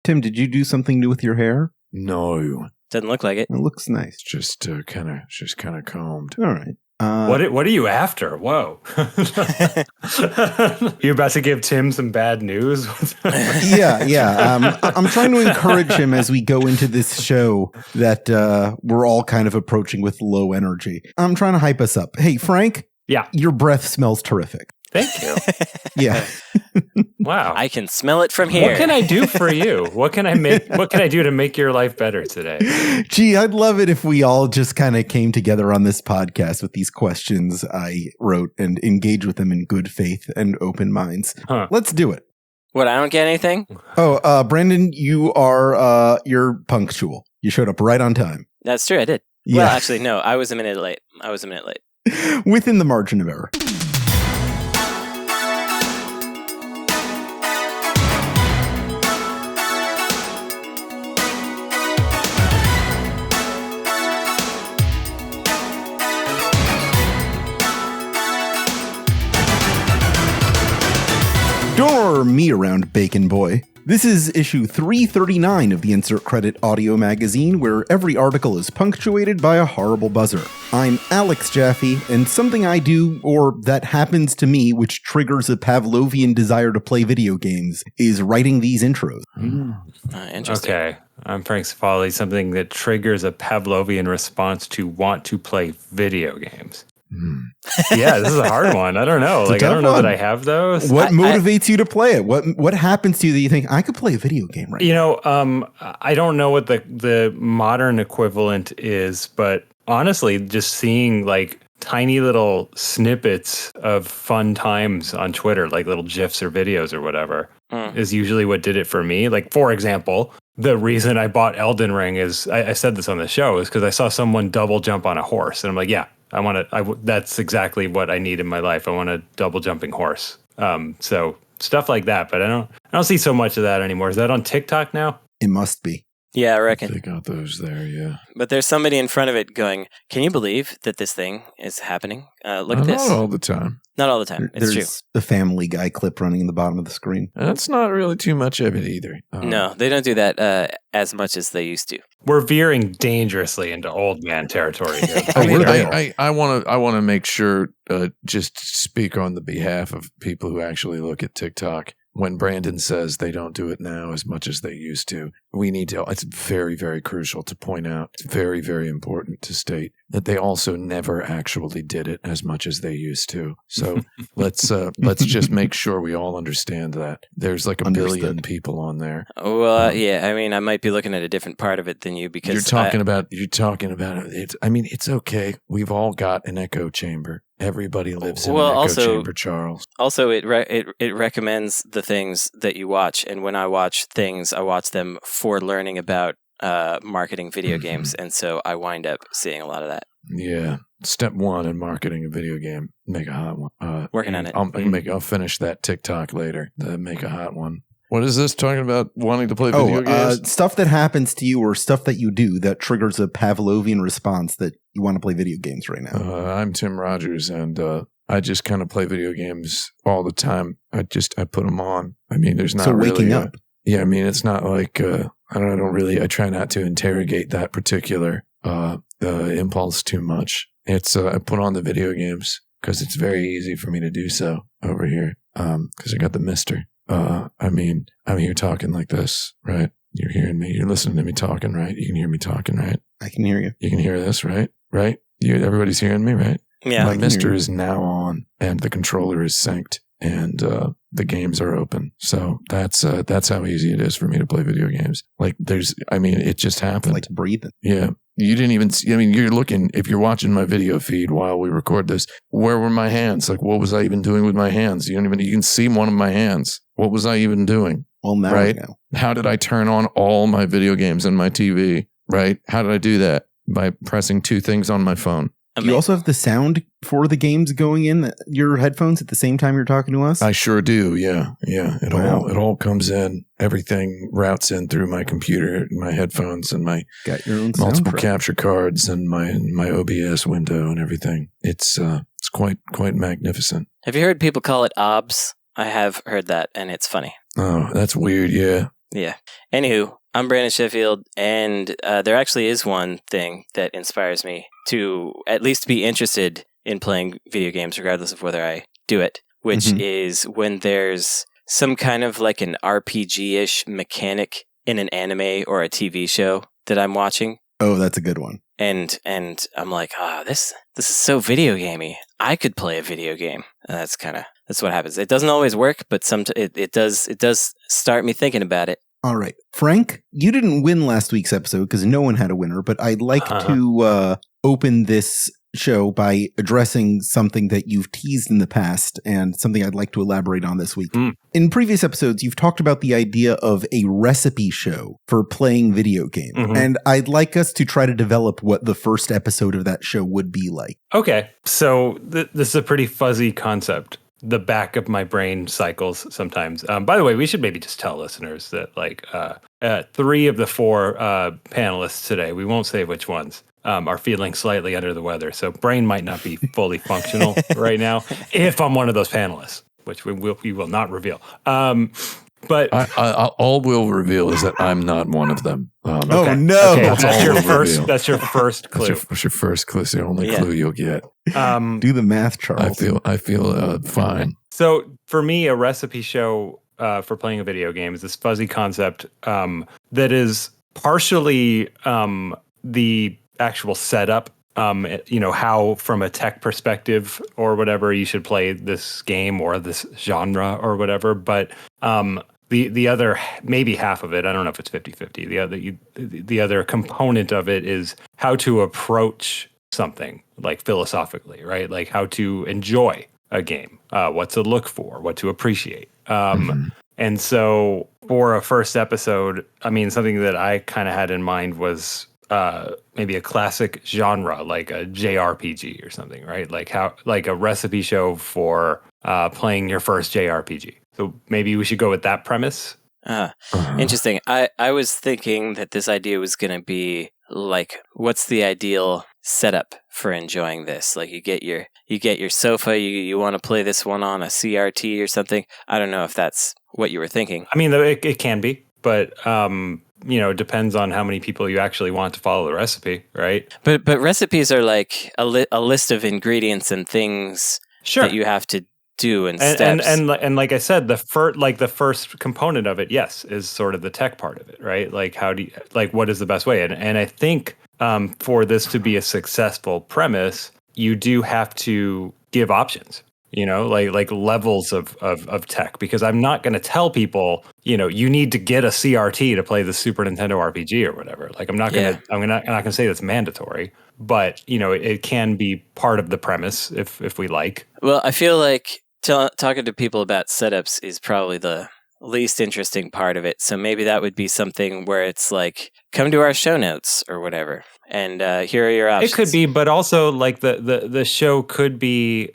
Tim, did you do something new with your hair? No. Doesn't look like it. It looks nice. Just kind of combed. All right. What are you after? Whoa. You about to give Tim some bad news? Yeah. I'm trying to encourage him as we go into this show that we're all kind of approaching with low energy. I'm trying to hype us up. Hey, Frank. Yeah. Your breath smells terrific. Thank you. Yeah. Wow. I can smell it from here. What can I do for you? What can I do to make your life better today? Gee, I'd love it if we all just kind of came together on this podcast with these questions I wrote and engage with them in good faith and open minds. Huh. Let's do it. What, I don't get anything? Oh, Brandon, you're punctual. You showed up right on time. That's true, I did. Yeah. Well, actually, no, I was a minute late. Within the margin of error. Don't order me around, Bacon Boy. This is issue 339 of the Insert Credit Audio Magazine, where every article is punctuated by a horrible buzzer. I'm Alex Jaffe, and something I do, or that happens to me, which triggers a Pavlovian desire to play video games, is writing these intros. Interesting. Okay. I'm Frank Cifali. Something that triggers a Pavlovian response to want to play video games. Yeah, this is a hard one. I don't know. It's a I don't tough know one. that I have those. What motivates you to play it? What happens to you that you think, I could play a video game right now? I don't know what the modern equivalent is, but honestly, just seeing like tiny little snippets of fun times on Twitter, like little GIFs or videos or whatever, is usually what did it for me. Like, for example, the reason I bought Elden Ring is, I said this on the show, is because I saw someone double jump on a horse. And I'm like, yeah, that's exactly what I need in my life. I want a double jumping horse. So stuff like that, but I don't see so much of that anymore. Is that on TikTok now? It must be. Yeah, I reckon. They got those there, yeah. But there's somebody in front of it going, can you believe that this thing is happening? Look at this. Not all the time. Not all the time. It's true. There's a Family Guy clip running in the bottom of the screen. That's not really too much of it either. No, they don't do that as much as they used to. We're veering dangerously into old man territory here. I want to make sure, just speak on the behalf of people who actually look at TikTok. When Brandon says they don't do it now as much as they used to, we need to, it's very, very crucial to point out, it's very, very important to state that they also never actually did it as much as they used to. So let's just make sure we all understand that. There's like a billion people on there. Well, yeah, I mean, I might be looking at a different part of it than you because you're talking about it. It's okay. We've all got an echo chamber. Everybody lives in an echo chamber, Charles. Also, it recommends the things that you watch, and when I watch things, I watch them for learning about marketing video games, and so I wind up seeing a lot of that. Yeah. Step one in marketing a video game, make a hot one. Working on it. I'll finish that TikTok later. Make a hot one. What is this talking about? Wanting to play video games? Stuff that happens to you or stuff that you do that triggers a Pavlovian response that you want to play video games right now. I'm Tim Rogers, and I just kind of play video games all the time. I put them on. I mean, there's not so really waking up. Yeah, I mean, it's not like I try not to interrogate that particular impulse too much. It's I put on the video games because it's very easy for me to do so over here because I got the mister. I mean, I'm here talking like this, right? You're hearing me. You're listening to me talking, right? You can hear me talking, right? I can hear you. You can hear this, right? Right? Everybody's hearing me, right? Yeah. My mister is now on, and the controller is synced, and the games are open. So that's how easy it is for me to play video games. Like it just happened. Like breathing. Yeah. You didn't even see, you're looking, if you're watching my video feed while we record this, where were my hands? Like, what was I even doing with my hands? You can see one of my hands. What was I even doing? Well, now right? I know. How did I turn on all my video games on my TV? Right? How did I do that? By pressing two things on my phone. Do you also have the sound for the games going in your headphones at the same time you're talking to us? I sure do. Yeah. Yeah. It all comes in. Everything routes in through my computer, my headphones, and my got your own multiple soundtrack. capture cards and my OBS window and everything. It's quite magnificent. Have you heard people call it OBS? I have heard that, and it's funny. Oh, that's weird. Yeah. Yeah. Anywho, I'm Brandon Sheffield, and there actually is one thing that inspires me to at least be interested in playing video games, regardless of whether I do it, which is when there's some kind of like an RPG-ish mechanic in an anime or a TV show that I'm watching. Oh, that's a good one. And I'm like, this is so video gamey. I could play a video game. And that's what happens. It doesn't always work, but it does start me thinking about it. All right. Frank, you didn't win last week's episode because no one had a winner, but I'd like to open this show by addressing something that you've teased in the past and something I'd like to elaborate on this week. In previous episodes, you've talked about the idea of a recipe show for playing video games, and I'd like us to try to develop what the first episode of that show would be like. Okay. So this is a pretty fuzzy concept. The back of my brain cycles sometimes. By the way, we should maybe just tell listeners that 3 of the 4 panelists today, we won't say which ones, are feeling slightly under the weather. So brain might not be fully functional right now if I'm one of those panelists, which we will not reveal. But all we'll reveal is that I'm not one of them. Oh no! Okay, that's your first. That's your first clue. That's your first clue. It's the only clue you'll get. Do the math, Charles. I feel fine. So for me, a recipe show for playing a video game is this fuzzy concept that is partially the actual setup. How from a tech perspective or whatever you should play this game or this genre or whatever. But the other, maybe half of it, I don't know if it's 50-50. The other component of it is how to approach something like philosophically, right? Like how to enjoy a game, what to look for, what to appreciate. And so for a first episode, I mean, something that I kind of had in mind was maybe a classic genre like a JRPG or something, right? Like a recipe show for playing your first JRPG. So maybe we should go with that premise. Interesting. I was thinking that this idea was going to be like, what's the ideal setup for enjoying this? Like you get your sofa, you want to play this one on a CRT or something. I don't know if that's what you were thinking. I mean, it can be, but it depends on how many people you actually want to follow the recipe, right? But recipes are like a list of ingredients and things that you have to do and steps. And like I said, the first component of it, yes, is sort of the tech part of it, right? Like what is the best way? And I think for this to be a successful premise, you do have to give options. Like levels of tech, because I'm not going to tell people, you need to get a CRT to play the Super Nintendo RPG or whatever. Like I'm not going to say that's mandatory, but it can be part of the premise if we like. Well, I feel like talking to people about setups is probably the least interesting part of it. So maybe that would be something where it's like, come to our show notes or whatever. And here are your options. It could be, but also like the show could be.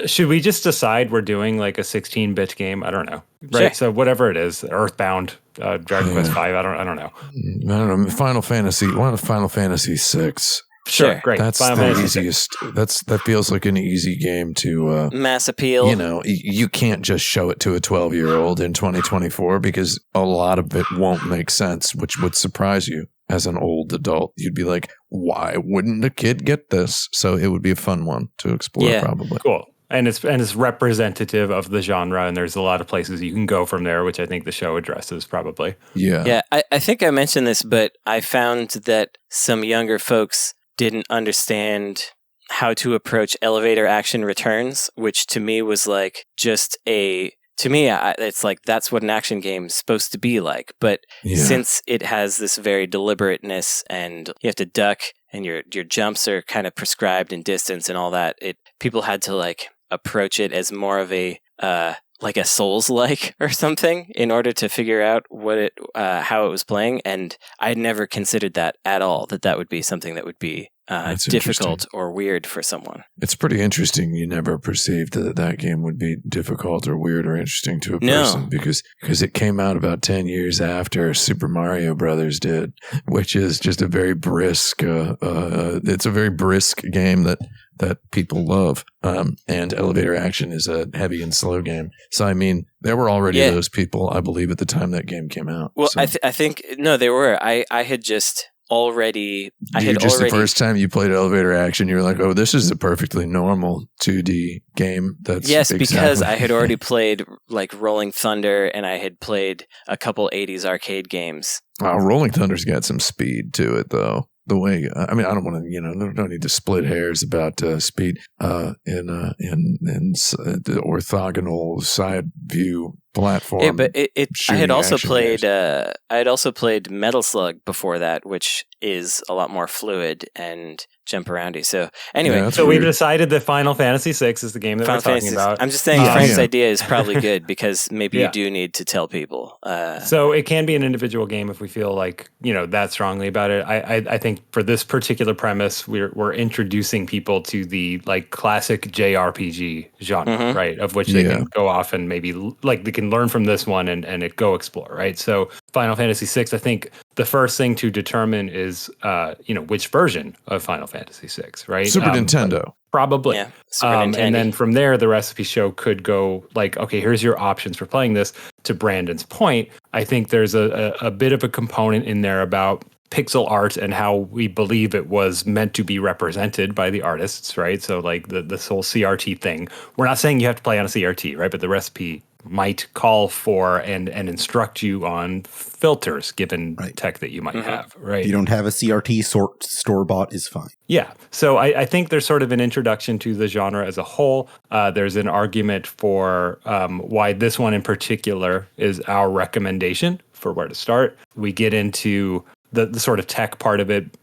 Should we just decide we're doing like a 16-bit game? I don't know. Right. Sure. So whatever it is, Earthbound, Dragon Quest V. I don't know. I don't know. Final Fantasy. One of Final Fantasy VI. Sure, great. That's the easiest. That feels like an easy game to mass appeal. You can't just show it to a 12-year-old in 2024 because a lot of it won't make sense, which would surprise you as an old adult. You'd be like, "Why wouldn't a kid get this?" So it would be a fun one to explore, probably. Cool. And it's representative of the genre, and there's a lot of places you can go from there, which I think the show addresses probably. Yeah. Yeah, I think I mentioned this, but I found that some younger folks didn't understand how to approach elevator action returns, which to me was like it's like that's what an action game is supposed to be like. But since it has this very deliberateness and you have to duck and your jumps are kind of prescribed in distance and all that, people had to like approach it as more of a like a Souls-like or something in order to figure out how it was playing. And I'd never considered that at all, that would be something that would be difficult or weird for someone. It's pretty interesting. You never perceived that game would be difficult or weird or interesting to a person because it came out about 10 years after Super Mario Brothers did, which is just a very brisk, it's a very brisk game that that people love. And elevator action is a heavy and slow game. So, I mean, there were already those people, I believe, at the time that game came out. Well, so. I think, no, there were. I had just already... The first time you played elevator action, you were like, oh, this is a perfectly normal 2D game. Because I had already played like Rolling Thunder, and I had played a couple 80s arcade games. Rolling Thunder's got some speed to it, though. The way, I mean, I don't want to, don't need to split hairs about speed in the orthogonal side view platform. Yeah, but I had also played Metal Slug before that, which is a lot more fluid and jump aroundy. So anyway, so we've decided that Final Fantasy VI is the game that we're talking about. I'm just saying Frank's idea is probably good because maybe you do need to tell people. So it can be an individual game if we feel like that strongly about it. I think for this particular premise, we're introducing people to the like classic JRPG genre, right? Of which they can go off and maybe like they can learn from this one and it go explore, right? So Final Fantasy VI, I think the first thing to determine is which version of Final Fantasy VI, right? Super Nintendo. Probably. Yeah, Super Nintendo. And then from there, the recipe show could go like, okay, here's your options for playing this. To Brandon's point, I think there's a bit of a component in there about pixel art and how we believe it was meant to be represented by the artists, right? So like this whole CRT thing. We're not saying you have to play on a CRT, right? But the recipe might call for and instruct you on filters given tech that you might have, right? If you don't have a CRT, store-bought is fine. Yeah. So I think there's sort of an introduction to the genre as a whole. There's an argument for why this one in particular is our recommendation for where to start. We get into the sort of tech part of it,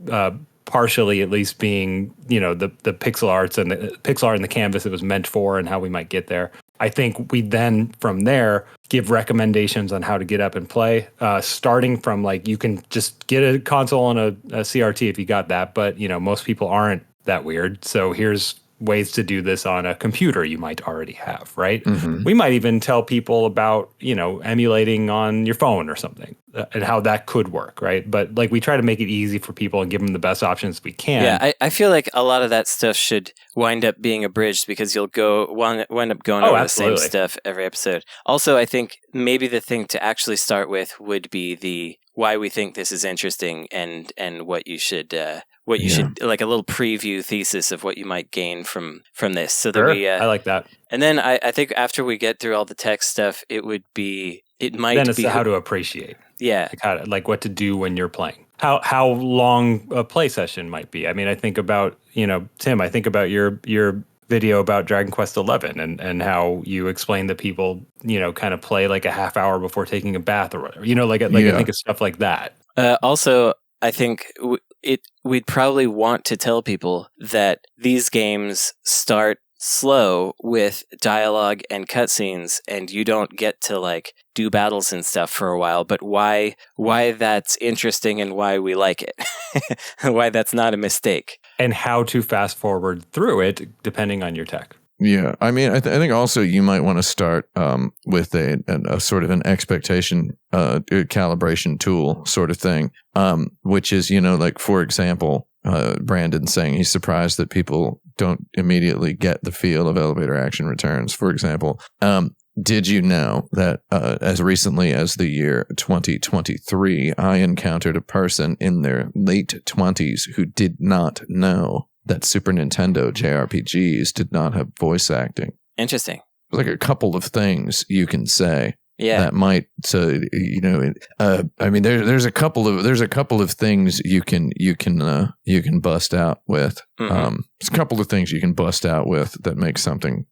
partially at least being, the pixel arts and the pixel art and the canvas it was meant for and how we might get there. I think we then, from there, give recommendations on how to get up and play, starting from, like, you can just get a console and a CRT if you got that, but, most people aren't that weird. So here's ways to do this on a computer you might already have, right? Mm-hmm. We might even tell people about, emulating on your phone or something and how that could work, right? But, like, we try to make it easy for people and give them the best options we can. Yeah, I feel like a lot of that stuff should wind up being abridged because you'll wind up going over the same stuff every episode. Also, I think maybe the thing to actually start with would be the why we think this is interesting and what you should should, like a little preview thesis of what you might gain from this. So that I like that. And then I think after we get through all the tech stuff, then it's how to appreciate. Yeah. Like what to do when you're playing. How long a play session might be. I mean, I think about, Tim, I think about your video about Dragon Quest XI and how you explain that people, kind of play like a half hour before taking a bath or whatever. I think of stuff like that. Also, I think we'd probably want to tell people that these games start slow with dialogue and cutscenes, and you don't get to like do battles and stuff for a while, but why that's interesting and why we like it, why that's not a mistake, and how to fast forward through it depending on your tech. Yeah, I mean, I think also you might want to start with a sort of an expectation calibration tool sort of thing, which is, like, for example, Brandon saying he's surprised that people don't immediately get the feel of elevator action returns, for example. Did you know that as recently as the year 2023, I encountered a person in their late 20s who did not know that Super Nintendo JRPGs did not have voice acting? Interesting. Like a couple of things you can say. Yeah. That might, so, I mean, there's a couple of things you can bust out with. Mm-hmm. There's a couple of things you can bust out with that makes something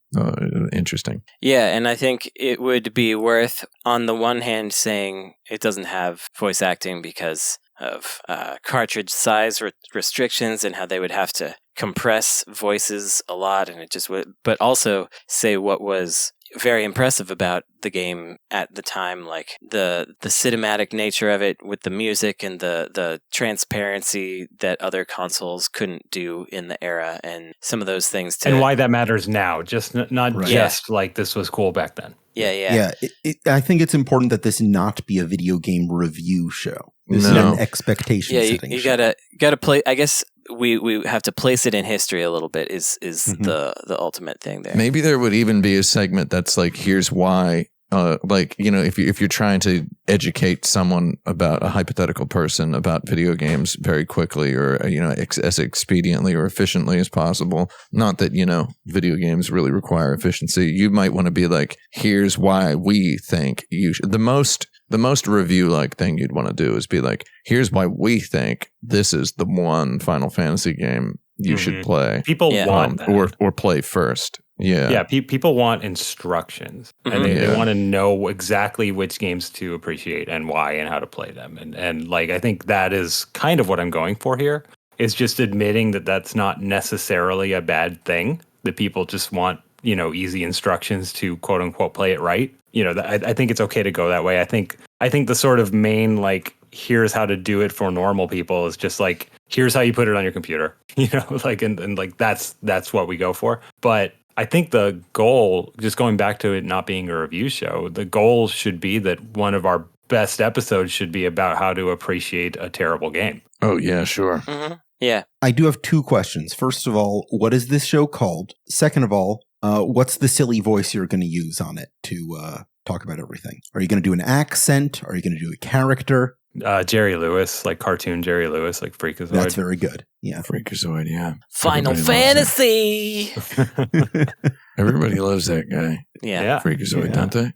interesting. Yeah, and I think it would be worth, on the one hand, saying it doesn't have voice acting because of cartridge size restrictions and how they would have to compress voices a lot, and it just would. But also say what was very impressive about the game at the time, like the cinematic nature of it with the music and the transparency that other consoles couldn't do in the era, and some of those things too. And why that matters now, just not just like this was cool back then. Yeah. I think it's important that this not be a video game review show. This is an expectation setting. You gotta play. I guess we have to place it in history a little bit is the ultimate thing there. Maybe there would even be a segment that's like, here's why. If you're trying to educate someone about a hypothetical person about video games very quickly, or as expediently or efficiently as possible, not that video games really require efficiency, you might want to be like, here's why we think you should. The most review like thing you'd want to do is be like, here's why we think this is the one Final Fantasy game you should play. People want that. or play first. Yeah. People want instructions, and they want to know exactly which games to appreciate and why and how to play them. And like, I think that is kind of what I'm going for here, is just admitting that that's not necessarily a bad thing, that people just want, easy instructions to quote unquote play it right. I think it's okay to go that way. I think the sort of main, like, here's how to do it for normal people is just like, here's how you put it on your computer, and that's what we go for. But I think the goal, just going back to it not being a review show, the goal should be that one of our best episodes should be about how to appreciate a terrible game. Oh, yeah, sure. Mm-hmm. Yeah. I do have 2 questions. First of all, what is this show called? Second of all, what's the silly voice you're going to use on it to talk about everything? Are you going to do an accent? Are you going to do a character? Jerry Lewis, like cartoon Jerry Lewis, like Freakazoid. That's very good. Yeah. Freakazoid, yeah. Final Fantasy! Everybody loves that guy. Yeah. Freakazoid, don't they?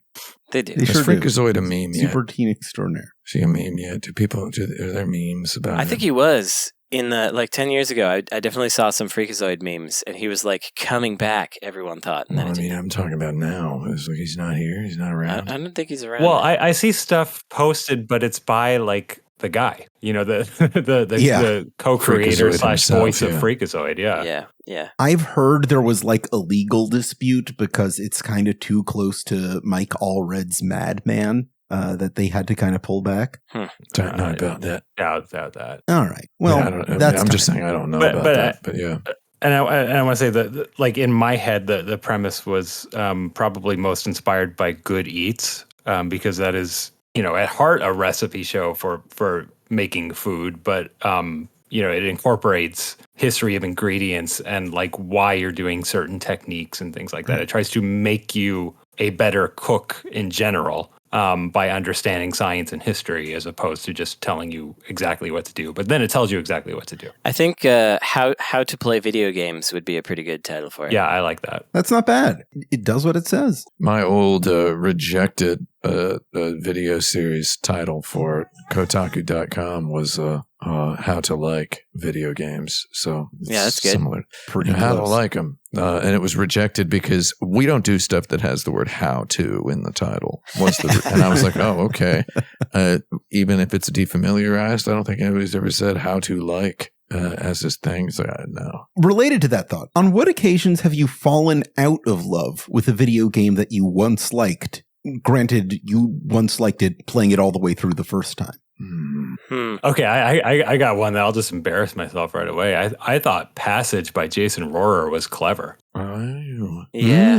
They do. They sure Is Freakazoid a meme yet? Super teen extraordinaire. Is he a meme yet? Are there memes about I him? think he was. In 10 years ago, I definitely saw some Freakazoid memes, and he was like coming back, everyone thought. And then I'm talking about now. It's like he's not here. He's not around. I don't think he's around. Well, I see stuff posted, but it's by like the guy, the co-creator / voice of Freakazoid. Yeah. I've heard there was like a legal dispute because it's kind of too close to Mike Allred's Madman. That they had to kind of pull back. Don't know about that. Doubt that. All right. Well, I'm just saying I don't know about that. But yeah. And I want to say that, like, in my head, the premise was probably most inspired by Good Eats, because that is, at heart a recipe show for making food, but it incorporates history of ingredients and like why you're doing certain techniques and things like that. It tries to make you a better cook in general. By understanding science and history, as opposed to just telling you exactly what to do. But then it tells you exactly what to do. I think how to play video games would be a pretty good title for it. Yeah, I like that. That's not bad. It does what it says. My old rejected video series title for Kotaku.com was How to Like Video Games. So it's that's good. Similar. Pretty How to close. like them. And it was rejected because we don't do stuff that has the word how to in the title. And I was like, oh, okay. Even if it's defamiliarized, I don't think anybody's ever said how to like as this thing. So no. Related to that thought, on what occasions have you fallen out of love with a video game that you once liked? Granted, you once liked it playing it all the way through the first time. Okay, I got one that I'll just embarrass myself right away. I thought Passage by Jason Rohrer was clever. Yeah.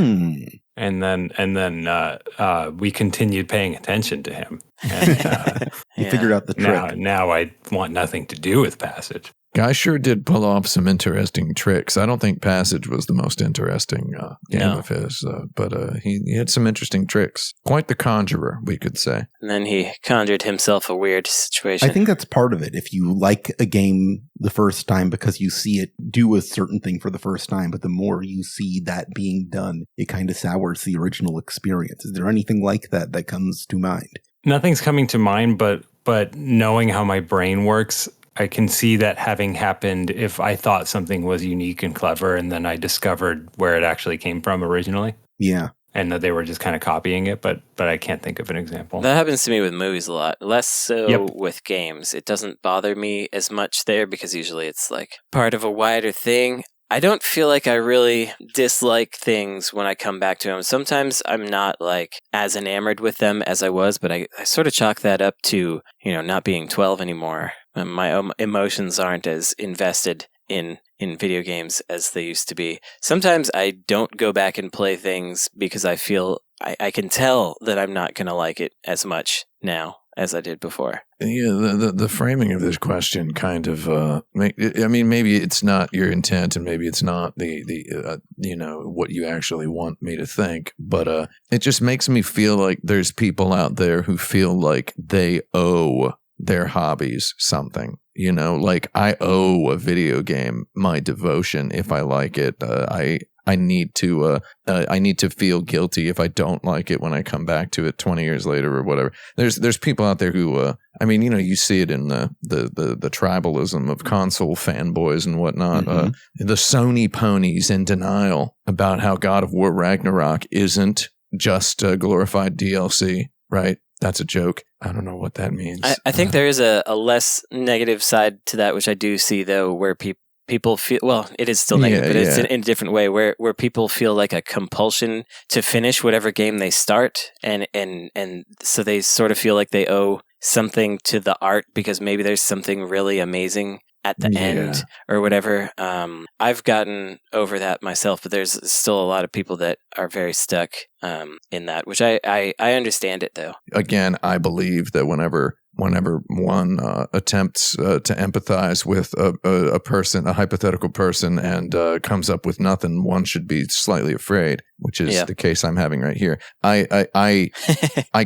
And then we continued paying attention to him. And, You figured out the trick. Now I want nothing to do with Passage. Guy sure did pull off some interesting tricks. I don't think Passage was the most interesting game of his, but he had some interesting tricks. Quite the conjurer, we could say. And then he conjured himself a weird situation. I think that's part of it. If you like a game the first time because you see it do a certain thing for the first time, but the more you see that being done, it kind of sours the original experience. Is there anything like that comes to mind? Nothing's coming to mind, but knowing how my brain works, I can see that having happened if I thought something was unique and clever, and then I discovered where it actually came from originally. Yeah. And that they were just kind of copying it, but I can't think of an example. That happens to me with movies a lot. Less so with games. It doesn't bother me as much there because usually it's like part of a wider thing. I don't feel like I really dislike things when I come back to them. Sometimes I'm not like as enamored with them as I was, but I sort of chalk that up to, not being 12 anymore. My emotions aren't as invested in video games as they used to be. Sometimes I don't go back and play things because I feel I can tell that I'm not going to like it as much now as I did before. Yeah, the framing of this question kind of, maybe it's not your intent, and maybe it's not the what you actually want me to think, but it just makes me feel like there's people out there who feel like they owe their hobbies something. Like I owe a video game my devotion if I like it. I need to feel guilty if I don't like it when I come back to it 20 years later or whatever. There's people out there who you see it in the tribalism of console fanboys and whatnot. The Sony ponies in denial about how God of War Ragnarok isn't just a glorified DLC, right? That's a joke. I don't know what that means. I think there is a less negative side to that, which I do see, though, where people feel, well, it is still negative, but it's in a different way, where people feel like a compulsion to finish whatever game they start, and so they sort of feel like they owe something to the art because maybe there's something really amazing at the end or whatever. I've gotten over that myself, but there's still a lot of people that are very stuck in that, which I understand it, though. Again, I believe that whenever one attempts to empathize with a hypothetical person, and comes up with nothing, one should be slightly afraid, which is the case I'm having right here. I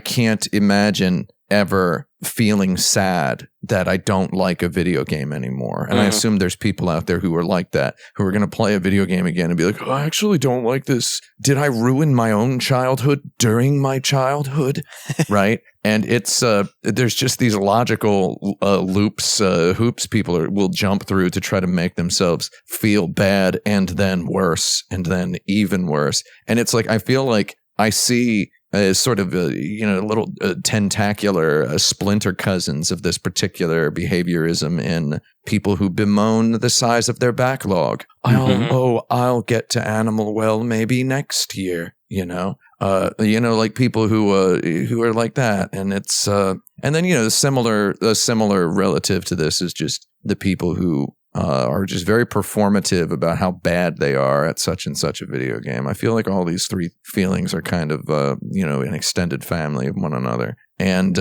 can't imagine ever feeling sad that I don't like a video game anymore. And I assume there's people out there who are like that, who are going to play a video game again and be like, oh, I actually don't like this. Did I ruin my own childhood during my childhood? Right? And it's there's just these logical hoops people will jump through to try to make themselves feel bad, and then worse, and then even worse. And it's like, I feel like I see sort of little tentacular splinter cousins of this particular behaviorism in people who bemoan the size of their backlog. I'll get to Animal Well maybe next year. Like people who are like that, and it's and then a similar relative to this is just the people who are just very performative about how bad they are at such and such a video game. I feel like all these three feelings are kind of an extended family of one another. And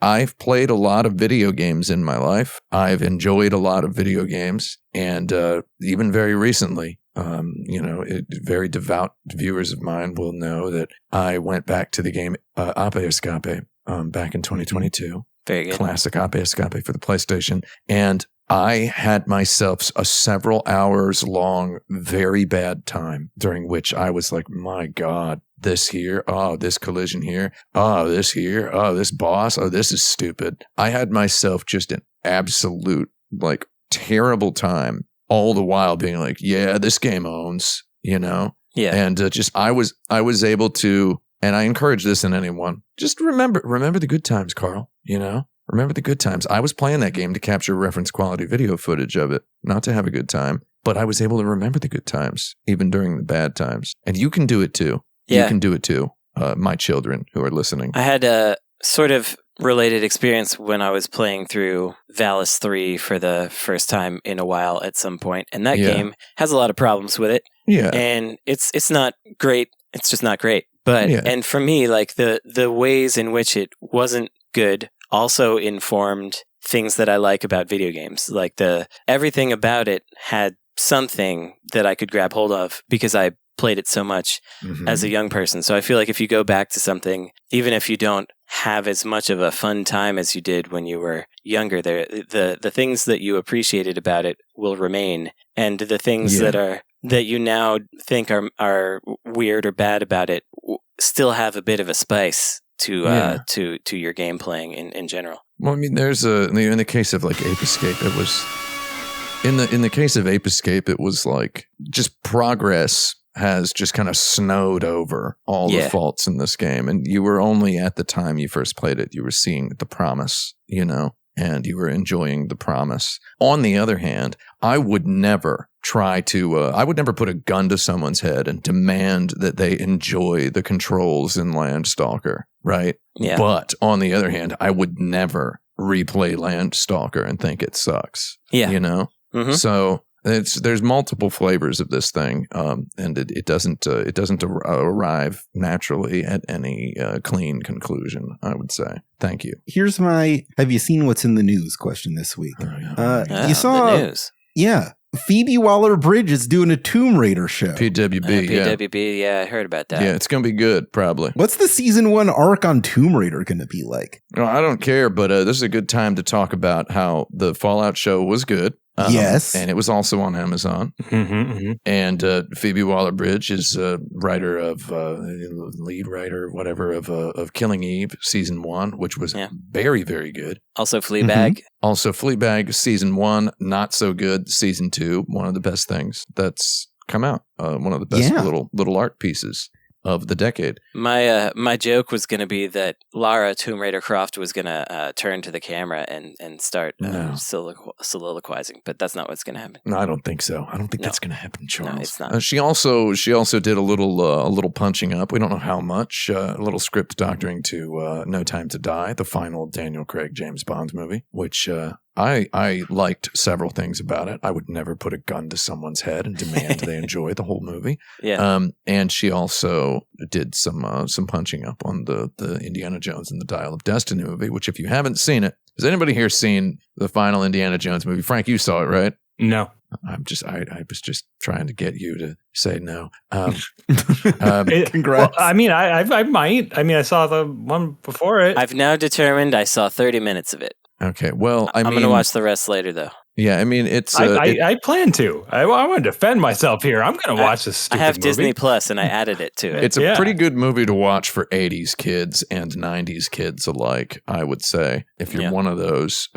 I've played a lot of video games in my life. I've enjoyed a lot of video games, and even very recently, very devout viewers of mine will know that I went back to the game Ape Escape back in 2022. Very good. Classic Ape Escape for the PlayStation. And I had myself a several hours long, very bad time during which I was like, my God, this here, oh, this collision here, oh, this here, oh, this boss, oh, this is stupid. I had myself just an absolute, terrible time, all the while being like, yeah, this game owns, Yeah. And I was able to, and I encourage this in anyone, just remember the good times, Carl, Remember the good times. I was playing that game to capture reference quality video footage of it, not to have a good time, but I was able to remember the good times, even during the bad times. And you can do it too. Yeah. You can do it too, my children who are listening. I had a sort of related experience when I was playing through Valis 3 for the first time in a while at some point. And that game has a lot of problems with it. Yeah. And it's not great. It's just not great. But, and for me, the ways in which it wasn't good also informed things that I like about video games. Everything about it had something that I could grab hold of because I played it so much as a young person. So I feel like if you go back to something, even if you don't have as much of a fun time as you did when you were younger, the things that you appreciated about it will remain, and the things that you now think are weird or bad about it still have a bit of a spice to your game playing in general. Well, I mean, there's in the case of Ape Escape, it was in the case of Ape Escape, it was just progress has just kind of snowed over all the faults in this game, and you were only at the time you first played it, you were seeing the promise, and you were enjoying the promise. On the other hand, I would never I would never put a gun to someone's head and demand that they enjoy the controls in Landstalker, right? Yeah. But on the other hand, I would never replay Landstalker and think it sucks. Yeah. So There's multiple flavors of this thing, and it doesn't arrive naturally at any clean conclusion, I would say. Thank you. Here's my have you seen what's in the news question this week. You saw the news. Yeah. Phoebe Waller-Bridge is doing a Tomb Raider show. PWB, yeah, I heard about that. Yeah, it's going to be good, probably. What's the season 1 arc on Tomb Raider going to be like? Well, I don't care, but this is a good time to talk about how the Fallout show was good. Yes. And it was also on Amazon. And Phoebe Waller-Bridge is writer of, lead writer, whatever, of Killing Eve, season 1, which was very, very good. Also Fleabag. Also Fleabag, season 1, not so good. Season 2, one of the best things that's come out. One of the best little art pieces of the decade. My joke was going to be that Lara Tomb Raider Croft was going to turn to the camera and start soliloquizing, but that's not what's going to happen. No, I don't think so. I don't think that's going to happen, Charles. No, it's not. She also did a little punching up. We don't know how much. A little script doctoring to No Time to Die, the final Daniel Craig James Bond movie, which I liked several things about it. I would never put a gun to someone's head and demand they enjoy the whole movie. Yeah. And she also did some punching up on the Indiana Jones and the Dial of Destiny movie, which if you haven't seen it, has anybody here seen the final Indiana Jones movie? Frank, you saw it, right? No. I was just trying to get you to say no. Congrats. Well, I mean, I might. I mean, I saw the one before it. I've now determined I saw 30 minutes of it. Okay, well, I'm going to watch the rest later, though. Yeah, I mean, it's... I plan to. I want to defend myself here. I'm going to watch this stupid movie. I have Disney Plus, and I added it to it. It's a pretty good movie to watch for 80s kids and 90s kids alike, I would say, if you're one of those.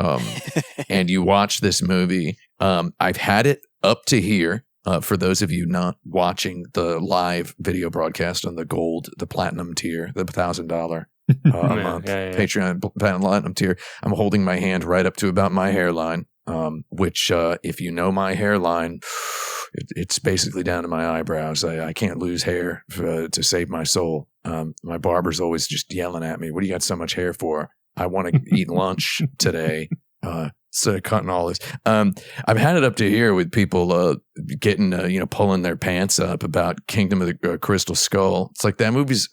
And you watch this movie. I've had it up to here. For those of you not watching the live video broadcast on the gold, the platinum tier, the $1,000 a month Patreon platinum tier, I'm holding my hand right up to about my hairline, which if you know my hairline, it's basically down to my eyebrows. I can't lose hair to save my soul. My barber's always just yelling at me, "What do you got so much hair for? I want to eat lunch today." So cutting all this. I've had it up to here with people getting, pulling their pants up about Kingdom of the Crystal Skull. It's like that movie's,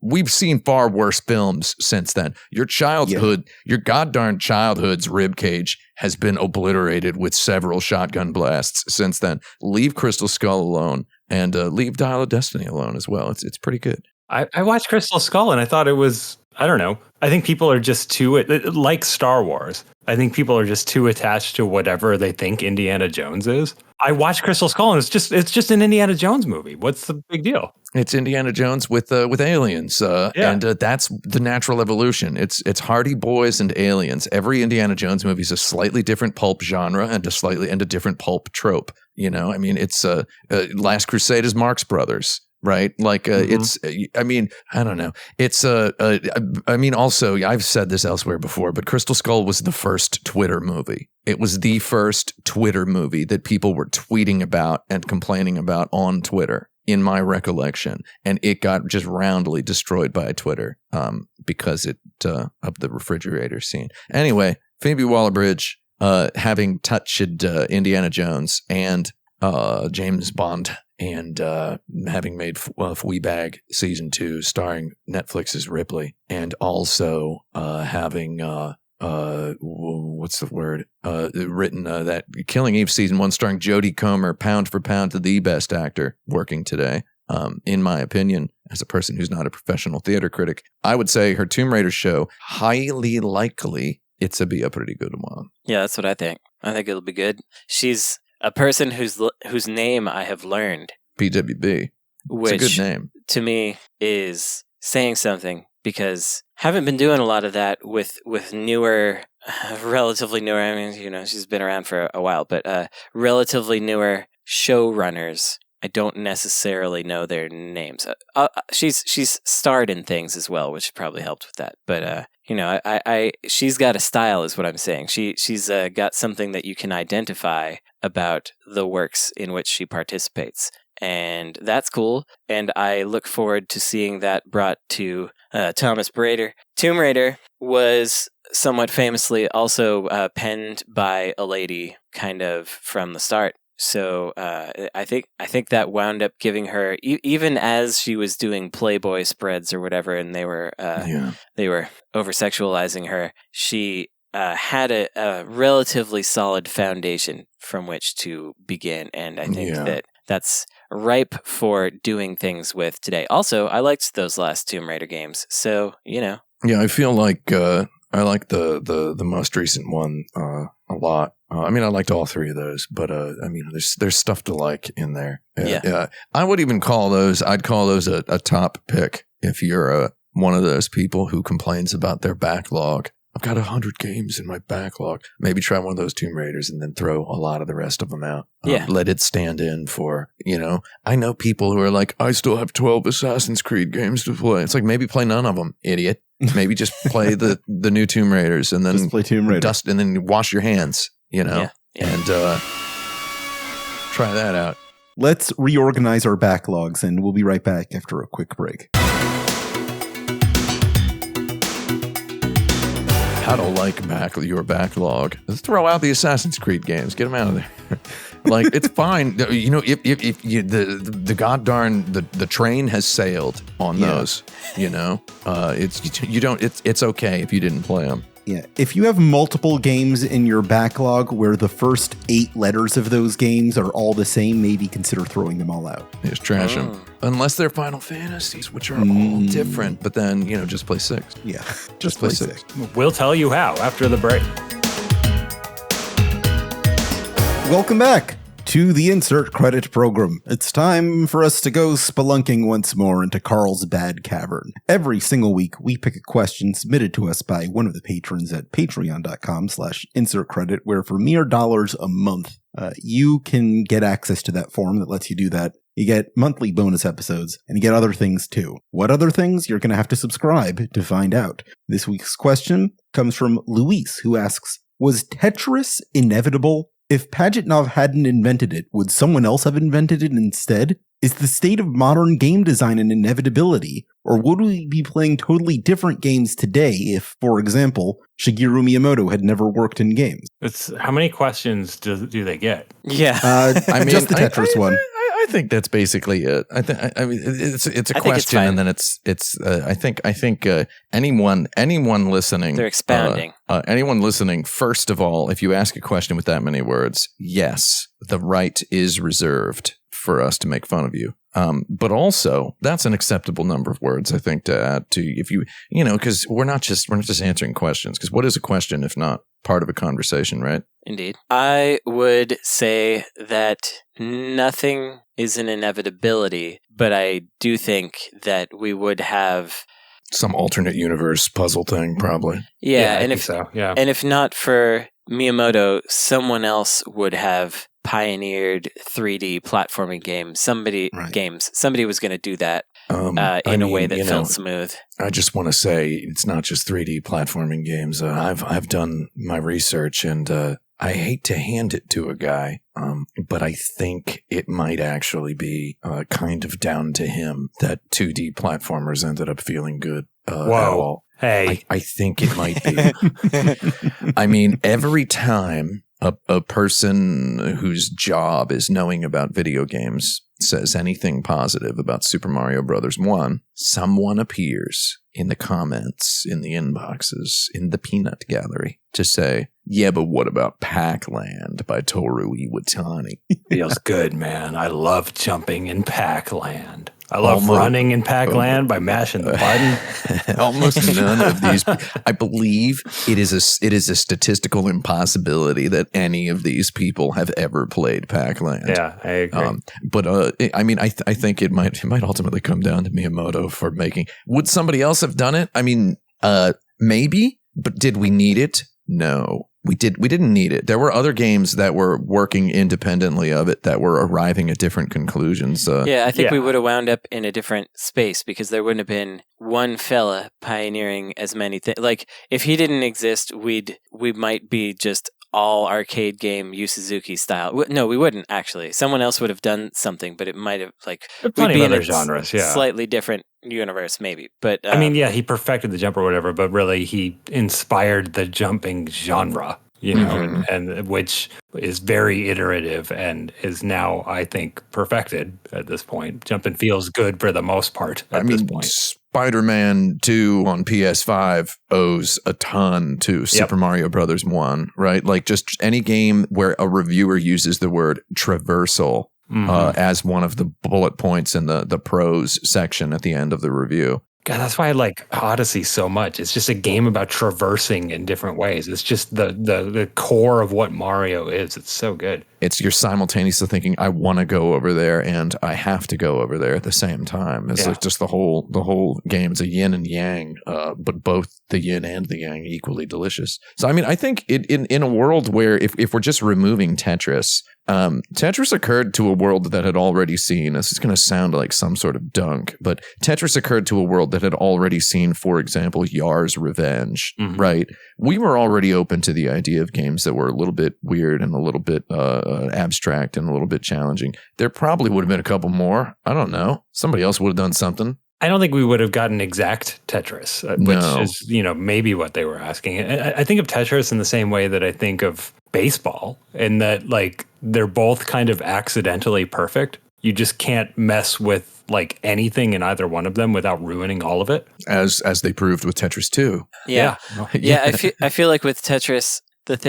we've seen far worse films since then. Your childhood, your goddarn childhood's ribcage has been obliterated with several shotgun blasts since then. Leave Crystal Skull alone and leave Dial of Destiny alone as well. It's pretty good. I watched Crystal Skull and I thought it was, I don't know. I think people are just too, like Star Wars. I think people are just too attached to whatever they think Indiana Jones is. I watched Crystal Skull and it's just an Indiana Jones movie. What's the big deal? It's Indiana Jones with aliens, and that's the natural evolution. It's Hardy Boys and aliens. Every Indiana Jones movie is a slightly different pulp genre and a different pulp trope. I mean, it's Last Crusade is Marx Brothers. Right. Like it's I mean, I don't know. It's I mean, also, I've said this elsewhere before, but Crystal Skull was the first Twitter movie. It was the first Twitter movie that people were tweeting about and complaining about on Twitter, in my recollection. And it got just roundly destroyed by Twitter because of the refrigerator scene. Anyway, Phoebe Waller-Bridge having touched Indiana Jones and James Bond, and having made Fleabag season 2 starring Netflix's Ripley, and also having what's the word written that Killing Eve season 1 starring Jodie Comer, pound for pound the best actor working today, in my opinion, as a person who's not a professional theater critic. I would say her Tomb Raider show, highly likely it's be a pretty good one. Yeah, that's what I think. I think it'll be good. She's a person whose name I have learned. PWB. Which, it's a good name. To me, is saying something, because haven't been doing a lot of that with newer, relatively newer, I mean, she's been around for a while, but relatively newer showrunners. I don't necessarily know their names. She's starred in things as well, which probably helped with that. But she's got a style, is what I'm saying. She's got something that you can identify about the works in which she participates, and that's cool. And I look forward to seeing that brought to Thomas Brader. Tomb Raider was somewhat famously also penned by a lady, kind of from the start. So I think that wound up giving her, even as she was doing Playboy spreads or whatever, and they were over sexualizing her, she had a relatively solid foundation from which to begin, and I think that's ripe for doing things with today. Also, I liked those last Tomb Raider games, so Yeah, I feel like I like the most recent one a lot. I liked all three of those, but there's stuff to like in there. I would even call those. I'd call those a top pick if you're one of those people who complains about their backlog. I've got 100 games in my backlog. Maybe try one of those Tomb Raiders and then throw a lot of the rest of them out. Let it stand in for, I know people who are like, I still have 12 Assassin's Creed games to play. It's like, maybe play none of them, idiot. Maybe just play the new Tomb Raiders and then just play Tomb Raider. Dust and then wash your hands, and try that out. Let's reorganize our backlogs, and we'll be right back after a quick break. How to like your backlog. Let's throw out the Assassin's Creed games. Get them out of there. Like, it's fine. If you, the goddarn the train has sailed on those. It's okay if you didn't play them. Yeah, if you have multiple games in your backlog where the first 8 letters of those games are all the same, maybe consider throwing them all out. Just trash them. Unless they're Final Fantasies, which are all different. But then, just play 6. Yeah, just play 6. We'll tell you how after the break. Welcome back to the Insert Credit Program. It's time for us to go spelunking once more into Carl's Bad Cavern. Every single week, we pick a question submitted to us by one of the patrons at patreon.com/insertcredit, where for mere dollars a month, you can get access to that form that lets you do that. You get monthly bonus episodes, and you get other things too. What other things? You're going to have to subscribe to find out. This week's question comes from Luis, who asks, was Tetris inevitable? If Pajitnov hadn't invented it, would someone else have invented it instead? Is the state of modern game design an inevitability? Or would we be playing totally different games today if, for example, Shigeru Miyamoto had never worked in games? It's how many questions do they get? Yeah. Just the Tetris one. I think that's basically it. It's a question, and then it's. I think anyone listening, they're expounding. Anyone listening, first of all, if you ask a question with that many words, yes, the right is reserved for us to make fun of you. But also, that's an acceptable number of words, I think, to add to if because we're not just answering questions. Because what is a question if not part of a conversation, right? Indeed. I would say that nothing is an inevitability, but I do think that we would have some alternate universe puzzle thing, probably. Yeah, and if not for Miyamoto, someone else would have pioneered 3D platforming games. Somebody was going to do that in a way that felt smooth. I just want to say it's not just 3D platforming games. I've done my research, and I hate to hand it to a guy, but I think it might actually be kind of down to him that 2D platformers ended up feeling good. Whoa. Hey. I think it might be. I mean, every time a person whose job is knowing about video games says anything positive about Super Mario Brothers 1, someone appears in the comments, in the inboxes, in the peanut gallery to say, yeah, but what about Pac-Land by Toru Iwatani? Feels good, man. I love jumping in Pac-Land. I love running in Pac-Land by mashing the button. Almost none of these. I believe it is a statistical impossibility that any of these people have ever played Pac-Land. Yeah, I agree. But I think it might ultimately come down to Miyamoto for making. Would somebody else have done it? I mean, maybe. But did we need it? No. We didn't need it. There were other games that were working independently of it that were arriving at different conclusions. I think we would have wound up in a different space because there wouldn't have been one fella pioneering as many things. Like, if he didn't exist, we might be just all arcade game Yu Suzuki style. No, we wouldn't actually. Someone else would have done something, but it might have plenty of other genres. Yeah, slightly different universe maybe. But he perfected the jump or whatever, but really he inspired the jumping genre. you know, and which is very iterative and is now, I think, perfected at this point. Jumping feels good for the most part at this point. Spider-Man 2 on PS5 owes a ton to Super Mario Brothers 1, right? Like just any game where a reviewer uses the word traversal as one of the bullet points in the pros section at the end of the review. God, that's why I like Odyssey so much. It's just a game about traversing in different ways. It's just the core of what Mario is. It's so good. You're simultaneously thinking, I want to go over there and I have to go over there at the same time. It's like just the whole game. It's a yin and yang, but both the yin and the yang equally delicious. So, I mean, I think in a world where if we're just removing Tetris, Tetris occurred to a world that had already seen, this is going to sound like some sort of dunk, but Tetris occurred to a world that had already seen, for example, Yar's Revenge, right? We were already open to the idea of games that were a little bit weird and a little bit abstract and a little bit challenging. There probably would have been a couple more. I don't know. Somebody else would have done something. I don't think we would have gotten exact Tetris, which is, you know, maybe what they were asking. I think of Tetris in the same way that I think of baseball, in that, like, they're both kind of accidentally perfect. You just can't mess with, like, anything in either one of them without ruining all of it. As they proved with Tetris 2. Yeah. I feel like with Tetris,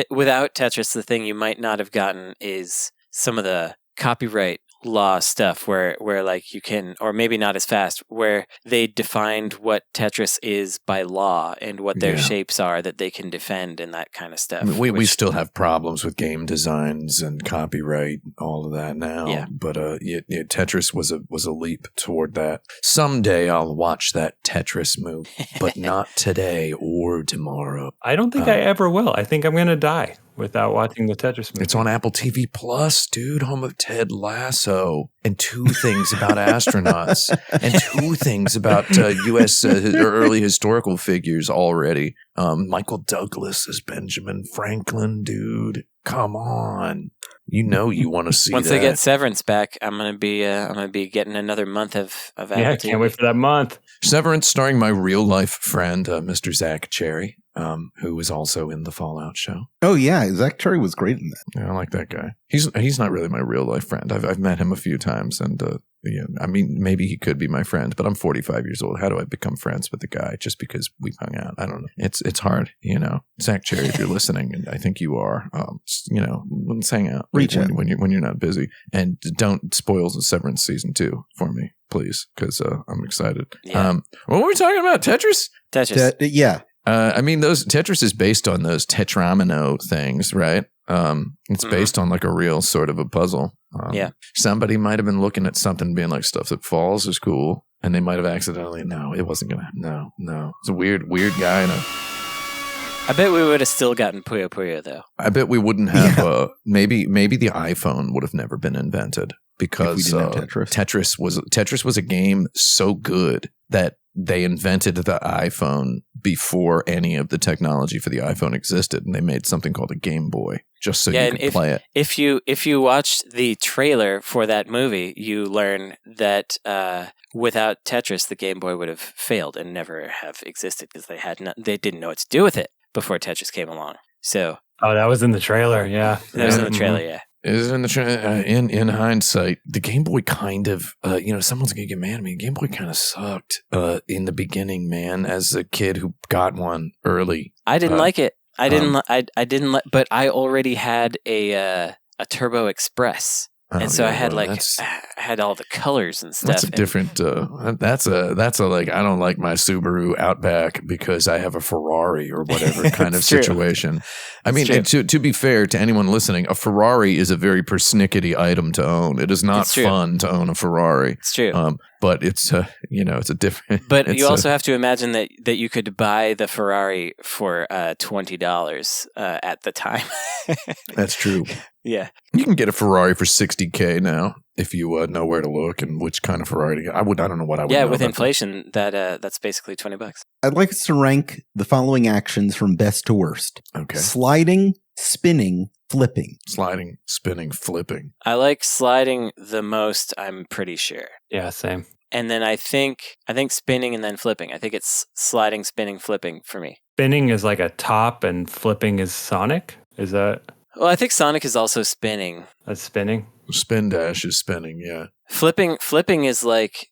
without Tetris, the thing you might not have gotten is some of the copyright law stuff where like you can, or maybe not as fast, where they defined what Tetris is by law and what their shapes are that they can defend and that kind of stuff. I mean, we still have problems with game designs and copyright, all of that now. Yeah. But Tetris was a leap toward that. Someday I'll watch that Tetris movie, but not today or tomorrow. I don't think I ever will. I think I'm going to die without watching the Tetris movie. It's on Apple TV Plus, dude, home of Ted Lasso, and 2 things about astronauts, and 2 things about U.S. Early historical figures already. Michael Douglas is Benjamin Franklin, dude. Come on. You know you want to see Once that. they get Severance back, I'm gonna be getting another month of Apple TV. Yeah, can't wait for that month. Severance, starring my real life friend, Mr. Zach Cherry, who was also in the Fallout show. Oh yeah, Zach Cherry was great in that. Yeah, I like that guy. He's not really my real life friend. I've met him a few times, and I mean, maybe he could be my friend, but I'm 45 years old. How do I become friends with the guy just because we've hung out? I don't know. It's hard, you know. Zach Cherry, if you're listening, and I think you are, you know, let's hang out. Reach out when you're not busy, and don't spoil the Severance season 2 for me, please, because I'm excited. Yeah. What were we talking about? Tetris? Yeah. I mean, Tetris is based on those tetramino things, right? It's based on like a real sort of a puzzle. Somebody might have been looking at something being like, stuff that falls is cool. And they might have accidentally, no, it wasn't going to, no. It's a weird guy. I bet we would have still gotten Puyo Puyo, though. I bet we wouldn't have, maybe the iPhone would have never been invented because Tetris was a game so good that they invented the iPhone before any of the technology for the iPhone existed, and they made something called a Game Boy just so you could play it. If you watched the trailer for that movie, you learn that without Tetris, the Game Boy would have failed and never have existed because they didn't know what to do with it before Tetris came along. So, that was in the trailer. Yeah, that was in the trailer. Yeah. Is in the in hindsight, the Game Boy kind of, someone's gonna get mad at me. Game Boy kind of sucked in the beginning, man. As a kid who got one early, I didn't like it. I didn't. But I already had a Turbo Express. And so I had I had all the colors and stuff. That's a different. That's a like, I don't like my Subaru Outback because I have a Ferrari or whatever kind of situation. I mean, to be fair to anyone listening, a Ferrari is a very persnickety item to own. It is not fun to own a Ferrari. It's true. But it's it's a different. But you also have to imagine that you could buy the Ferrari for $20 at the time. That's true. Yeah, you can get a Ferrari for $60,000 now if you know where to look and which kind of Ferrari to get. I don't know what I would. Yeah, know with inflation, that's basically $20. I'd like us to rank the following actions from best to worst. Okay. Sliding, spinning, flipping. Sliding, spinning, flipping. I like sliding the most, I'm pretty sure. Yeah, same. And then I think spinning and then flipping. I think it's sliding, spinning, flipping for me. Spinning is like a top and flipping is Sonic. Is that Well, I think Sonic is also spinning. that's spinning? Spin dash is spinning, yeah. Flipping is like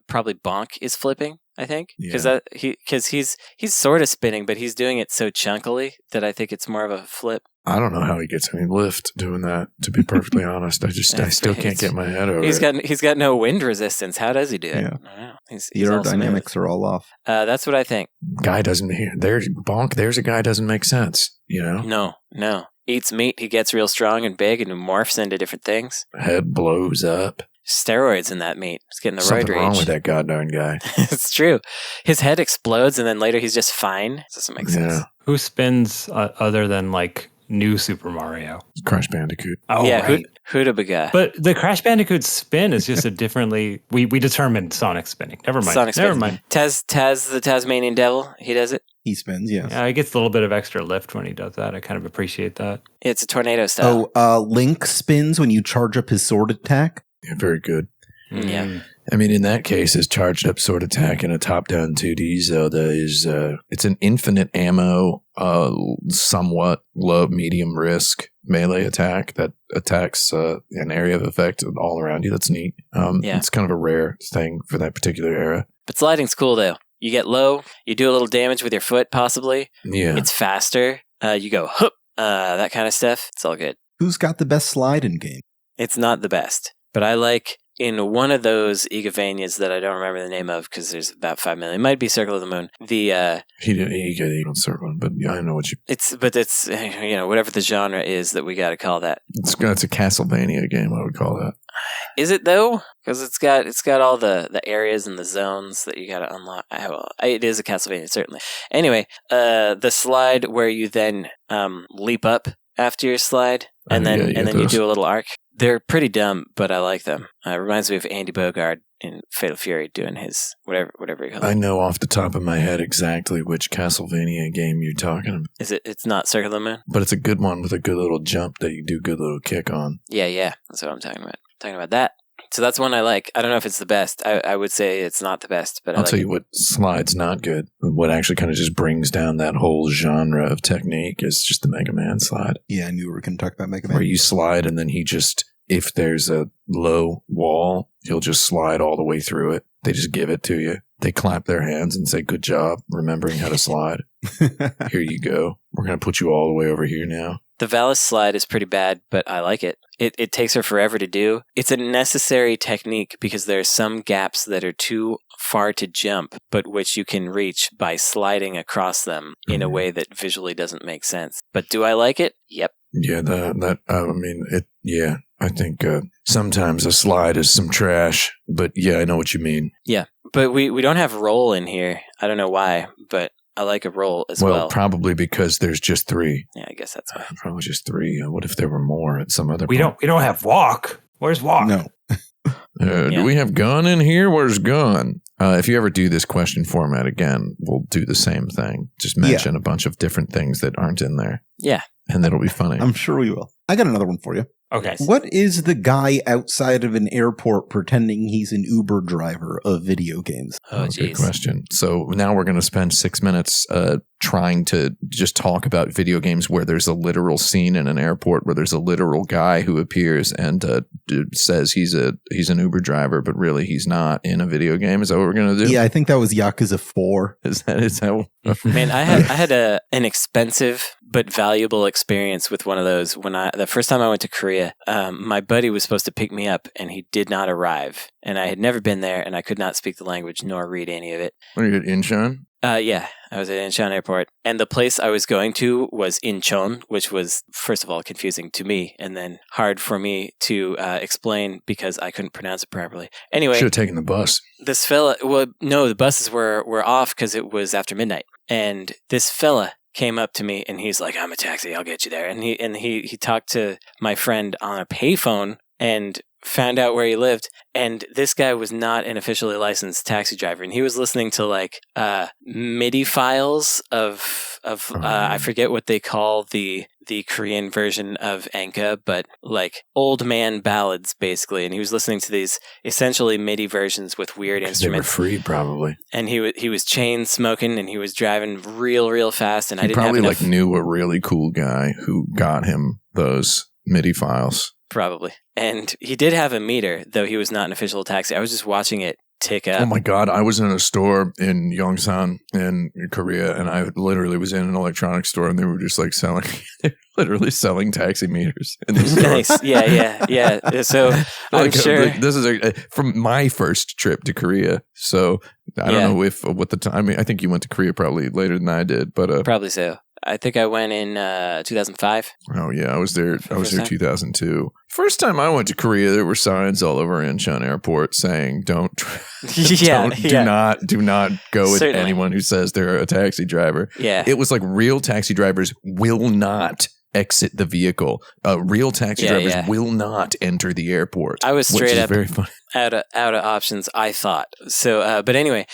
probably Bonk is flipping. I think because he's sort of spinning, but he's doing it so chunkily that I think it's more of a flip. I don't know how he gets any lift doing that, to be perfectly honest. I still can't get my head over it. He's got no wind resistance. How does he do it? Yeah. I don't know. He's The all aerodynamics smooth. are all off. That's what I think. Guy doesn't there's a guy doesn't make sense, you know? No. Eats meat, he gets real strong and big and morphs into different things. Head blows up. Steroids in that meat. He's getting the Something roid rage. wrong with that goddamn guy. It's true. His head explodes and then later he's just fine. This doesn't make sense. Yeah. Who spins other than like new Super Mario? Crash Bandicoot. Oh, yeah, right. Hudabaga. But the Crash Bandicoot spin is just a differently. We determined Sonic spinning. Never mind. Sonic Never spins. mind. Taz, the Tasmanian Devil, he does it. He spins, yes. Yeah, he gets a little bit of extra lift when he does that. I kind of appreciate that. It's a tornado style. Link spins when you charge up his sword attack. Yeah, very good. Yeah. I mean, in that case, his charged up sword attack in a top-down 2D Zelda is it's an infinite ammo, somewhat low, medium risk melee attack that attacks an area of effect all around you. That's neat. It's kind of a rare thing for that particular era. But sliding's cool though. You get low, you do a little damage with your foot, possibly. Yeah, It's faster. You go hoop, that kind of stuff. It's all good. Who's got the best slide in game? It's not the best, but I like in one of those Igavanias that I don't remember the name of because there's about 5 million. It might be Circle of the Moon. he don't serve one, but yeah, I know what you. It's whatever the genre is that we got to call that. It's a Castlevania game. I would call that. Is it though? Because it's got all the areas and the zones that you got to unlock. It is a Castlevania certainly. Anyway, the slide where you then leap up after your slide and then you do a little arc. They're pretty dumb, but I like them. It reminds me of Andy Bogard in Fatal Fury doing his whatever he calls it. I know off the top of my head exactly which Castlevania game you're talking about. It's not Circle of the Moon? But it's a good one with a good little jump that you do good little kick on. Yeah. That's what I'm talking about. Talking about that. So that's one I like. I don't know if it's the best. I would say it's not the best, but I'll tell you what slide's not good. What actually kind of just brings down that whole genre of technique is just the Mega Man slide. Yeah, I knew we were going to talk about Mega Man. Where you slide and then if there's a low wall, he'll just slide all the way through it. They just give it to you. They clap their hands and say, "Good job remembering how to slide. Here you go. We're going to put you all the way over here now." The Valis slide is pretty bad, but I like it. It takes her forever to do. It's a necessary technique because there are some gaps that are too far to jump, but which you can reach by sliding across them in a way that visually doesn't make sense. But do I like it? Yep. Yeah, I think sometimes a slide is some trash, but yeah, I know what you mean. Yeah, but we don't have roll in here. I don't know why, but I like a roll as well. Well, probably because there's just 3. Yeah, I guess that's why. Probably just 3. What if there were more at some other We point? don't have walk. Where's walk? No. Do we have gun in here? Where's gun? If you ever do this question format again, we'll do the same thing. Just mention a bunch of different things that aren't in there. Yeah. And that'll be funny. I'm sure we will. I got another one for you. Okay. What is the guy outside of an airport pretending he's an Uber driver of video games? Oh, Good jeez. question. So now we're going to spend 6 minutes trying to just talk about video games where there's a literal scene in an airport where there's a literal guy who appears and says he's an Uber driver, but really he's not in a video game. Is that what we're going to do? Yeah, I think that was Yakuza 4. Is that Man, I had an expensive but valuable experience with one of those the first time I went to Korea. My buddy was supposed to pick me up and he did not arrive, and I had never been there and I could not speak the language nor read any of it. Are you at Incheon? Yeah, I was at Incheon Airport, and the place I was going to was Incheon, which was, first of all, confusing to me, and then hard for me to explain because I couldn't pronounce it properly. Anyway, Should have taken the bus. this fella, well, no, the buses were off because it was after midnight, and this fella came up to me and he's like, "I'm a taxi, I'll get you there," and he talked to my friend on a payphone, and found out where he lived, and this guy was not an officially licensed taxi driver, and he was listening to like MIDI files of I forget what they call the Korean version of enka, but like old man ballads basically, and he was listening to these essentially MIDI versions with weird instruments. They were free, probably. And he was chain smoking, and he was driving real fast, and I didn't probably have enough. Like knew a really cool guy who got him those MIDI files. Probably. And he did have a meter, though he was not an official taxi. I was just watching it tick up. Oh my God. I was in a store in Yongsan in Korea, and I literally was in an electronics store, and they were just like literally selling taxi meters in the store. Nice. Yeah. So I'm sure. This is from my first trip to Korea. So I don't know what the time. I mean, I think you went to Korea probably later than I did, but probably so. I think I went in 2005. Oh yeah, I was there. I was there 2002. First time I went to Korea, there were signs all over Incheon Airport saying, "Do not go with anyone who says they're a taxi driver." Yeah, it was like real taxi drivers will not exit the vehicle. Real taxi drivers will not enter the airport. I was straight up very funny. out of options, I thought. So, but anyway,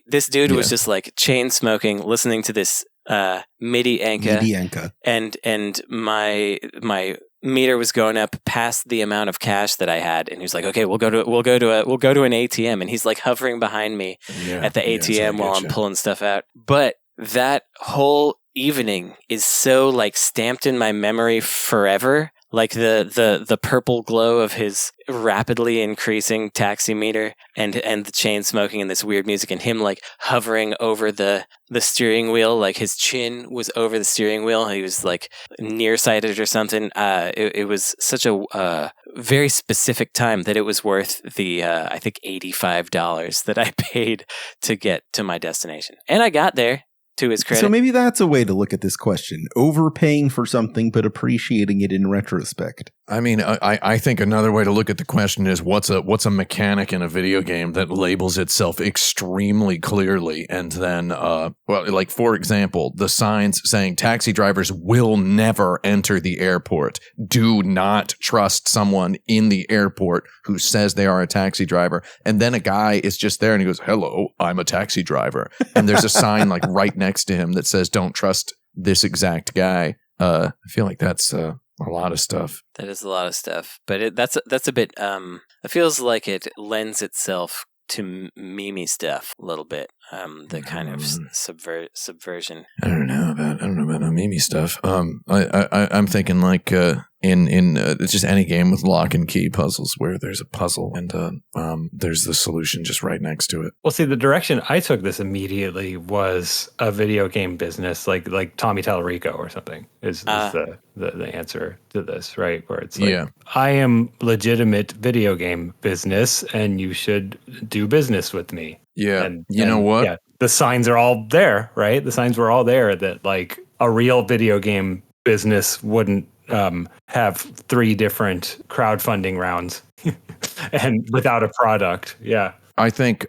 this dude was just like chain smoking, listening to this MIDI enka, and my meter was going up past the amount of cash that I had, and he was like, "Okay, we'll go to an ATM," and he's like hovering behind me at the ATM while I'm pulling stuff out. But that whole evening is so like stamped in my memory forever. Like the purple glow of his rapidly increasing taxi meter and the chain smoking and this weird music and him like hovering over the steering wheel, like his chin was over the steering wheel. He was like nearsighted or something. It was such a very specific time that it was worth the I think $85 that I paid to get to my destination. And I got there. To his credit. So maybe that's a way to look at this question. Overpaying for something, but appreciating it in retrospect. I mean, I think another way to look at the question is what's a mechanic in a video game that labels itself extremely clearly, and then, like for example, the signs saying taxi drivers will never enter the airport. Do not trust someone in the airport who says they are a taxi driver. And then a guy is just there and he goes, "Hello, I'm a taxi driver." And there's a sign like right next to him that says, "Don't trust this exact guy." I feel like that's a lot of stuff. That is a lot of stuff, but that's a bit. It feels like it lends itself to meme stuff a little bit. The kind of subversion. I don't know about the meme stuff. I'm thinking like in it's just any game with lock and key puzzles where there's a puzzle and there's the solution just right next to it. Well, see, the direction I took this immediately was a video game business, like Tommy Tallarico or something is the answer to this, right? Where it's like, I am legitimate video game business, and you should do business with me. Yeah, and you know what? Yeah, the signs are all there, right? The signs were all there that like a real video game business wouldn't have 3 different crowdfunding rounds and without a product. Yeah. I think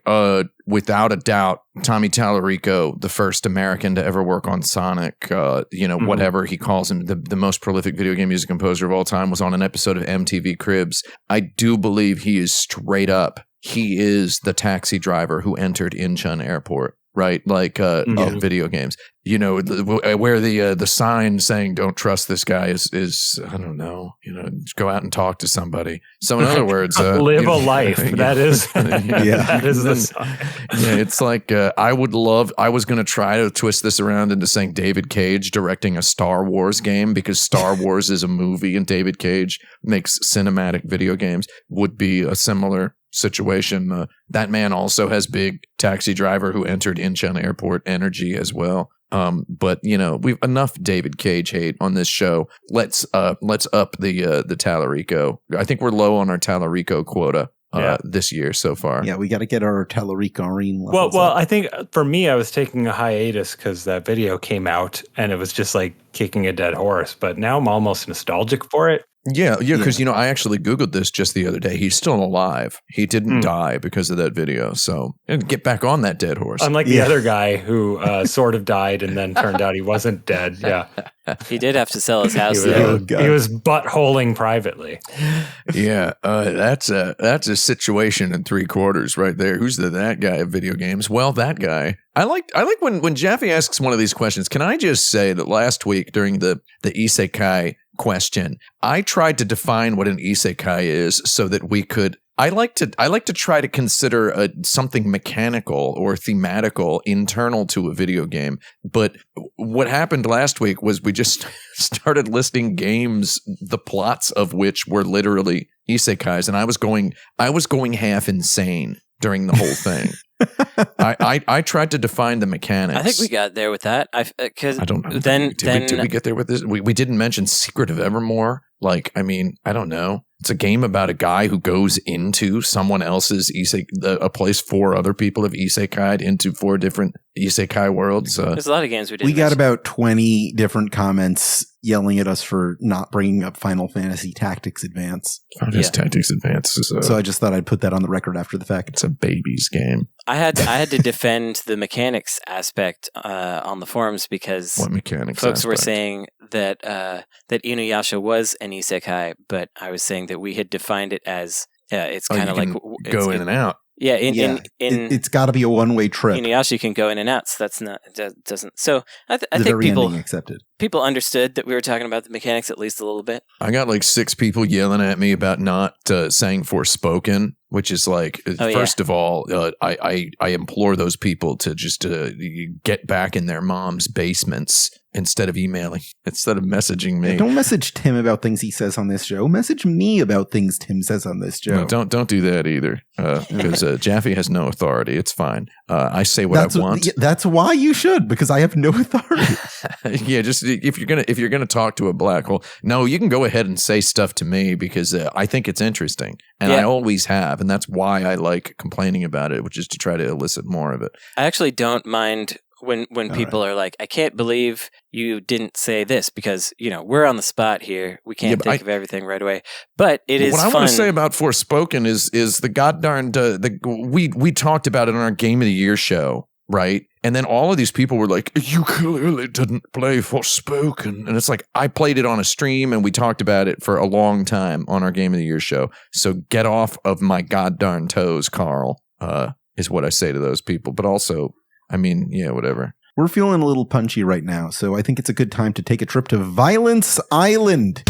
without a doubt, Tommy Tallarico, the first American to ever work on Sonic, whatever he calls him, the most prolific video game music composer of all time, was on an episode of MTV Cribs. I do believe he is straight up. He is the taxi driver who entered Incheon Airport, right? Like of video games. You know, where the sign saying "Don't trust this guy" is I don't know. You know, just go out and talk to somebody. So in other words, live a life. That is, that is the sign. Yeah, it's like I was going to try to twist this around into saying David Cage directing a Star Wars game, because Star Wars is a movie and David Cage makes cinematic video games. Would be a similar situation. That man also has big taxi driver who entered Incheon Airport energy as well. But you know, we've enough David Cage hate on this show. Let's up the Tallarico. I think we're low on our Tallarico quota this year so far. Yeah, we got to get our Tallarico-rine levels up. I think for me, I was taking a hiatus because that video came out and it was just like kicking a dead horse. But now I'm almost nostalgic for it. Yeah, because you know, I actually Googled this just the other day. He's still alive. He didn't die because of that video. So get back on that dead horse. Unlike the other guy who sort of died and then turned out he wasn't dead. Yeah. He did have to sell his house. He was buttholing privately. Yeah, that's a situation in 3/4 right there. Who's that guy of video games? Well, that guy. I like when Jaffe asks one of these questions. Can I just say that last week during the isekai question, I tried to define what an isekai is so that we could. I like to try to consider something mechanical or thematical internal to a video game. But what happened last week was we just started listing games, the plots of which were literally isekais, and I was going half insane during the whole thing. I tried to define the mechanics. I think we got there with that. I don't know. Did we get there with this? We didn't mention Secret of Evermore. Like, I mean, I don't know. It's a game about a guy who goes into someone else's a place 4 other people have isekai'd into 4 different isekai worlds. There's a lot of games we did. We got about 20 different comments yelling at us for not bringing up Final Fantasy Tactics Advance. Tactics Advance. So I just thought I'd put that on the record after the fact. It's a baby's game. I had to defend the mechanics aspect on the forums because what mechanics folks aspect? were saying that Inuyasha was an isekai, but I was saying that we had defined it as it's kind of like go in and out. Yeah, it's got to be a one-way trip. Inuyasha can go in and out, so that's not doesn't. So I think people understood that we were talking about the mechanics at least a little bit. I got like 6 people yelling at me about not saying Forspoken, which is like first of all, I implore those people to just get back in their mom's basements instead of messaging me. Don't message Tim about things he says on this show. Message me about things Tim says on this show. No, don't do that either, because Jaffe has no authority. It's fine. I say what I want. That's why you should, because I have no authority. Yeah, just if you're gonna talk to a black hole, no, you can go ahead and say stuff to me because I think it's interesting, and I always have, and that's why I like complaining about it, which is to try to elicit more of it. I actually don't mind when people are like, I can't believe you didn't say this because, we're on the spot here. We can't think of everything right away. But it is fun. What I want to say about Forspoken is the goddarned, we talked about it on our Game of the Year show, right? And then all of these people were like, you clearly didn't play Forspoken. And it's like, I played it on a stream and we talked about it for a long time on our Game of the Year show. So get off of my goddarn toes, Carl, is what I say to those people. But also, I mean, yeah, whatever. We're feeling a little punchy right now, so I think it's a good time to take a trip to Violence Island.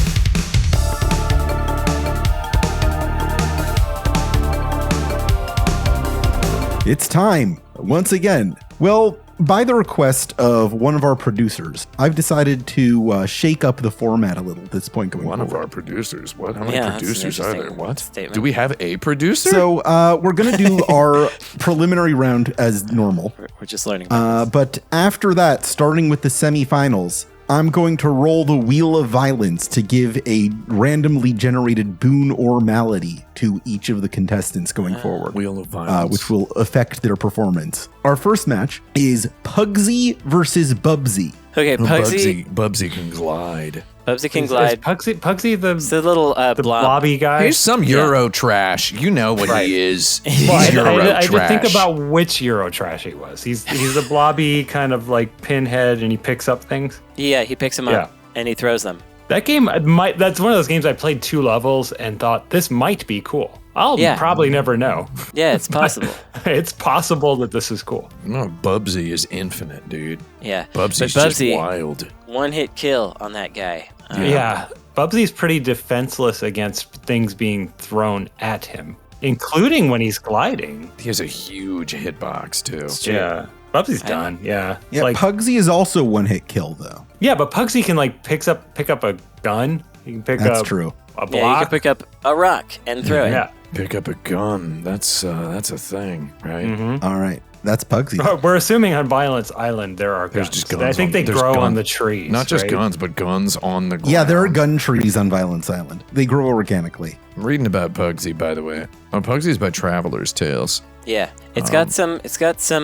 It's time, once again. Well, by the request of one of our producers, I've decided to shake up the format a little at this point going forward. One of our producers? What? How many producers are there? What? Statement. Do we have a producer? So we're going to do our preliminary round as normal. We're just learning. But after that, starting with the semifinals, I'm going to roll the Wheel of Violence to give a randomly generated boon or malady to each of the contestants going forward. Wheel of Violence. Which will affect their performance. Our first match is Pugsy versus Bubsy. Okay, Pugsy. Bubsy can glide. Bubsy can glide. Pugsy the little blobby guy? He's some Euro trash. You know what he is. He's Euro I trash. did think about which Euro trash he was. He's a blobby kind of like pinhead, and he picks up things. Yeah, he picks them up and he throws them. That game that's one of those games I played 2 levels and thought this might be cool. I'll probably never know. Yeah, it's possible. It's possible that this is cool. No, Bubsy is infinite, dude. Yeah. Bubsy's just wild. One-hit kill on that guy. Yeah. Bubsy's pretty defenseless against things being thrown at him, including when he's gliding. He has a huge hitbox, too. Yeah. Bubsy's done. Yeah. Yeah, Pugsy is also one-hit kill, though. Yeah, but Pugsy can pick up a gun. He can pick That's up true. a block. Yeah, you can pick up a rock and throw it. Yeah. Pick up a gun. That's a thing, right? Mm-hmm. All right. That's Pugsy. We're assuming on Violence Island there are guns. There's just guns. I think they grow on the trees. Not just right? guns, but guns on the ground. Yeah, there are gun trees on Violence Island. They grow organically. I'm reading about Pugsy, by the way. Pugsy's by Traveler's Tales. Yeah, it's got some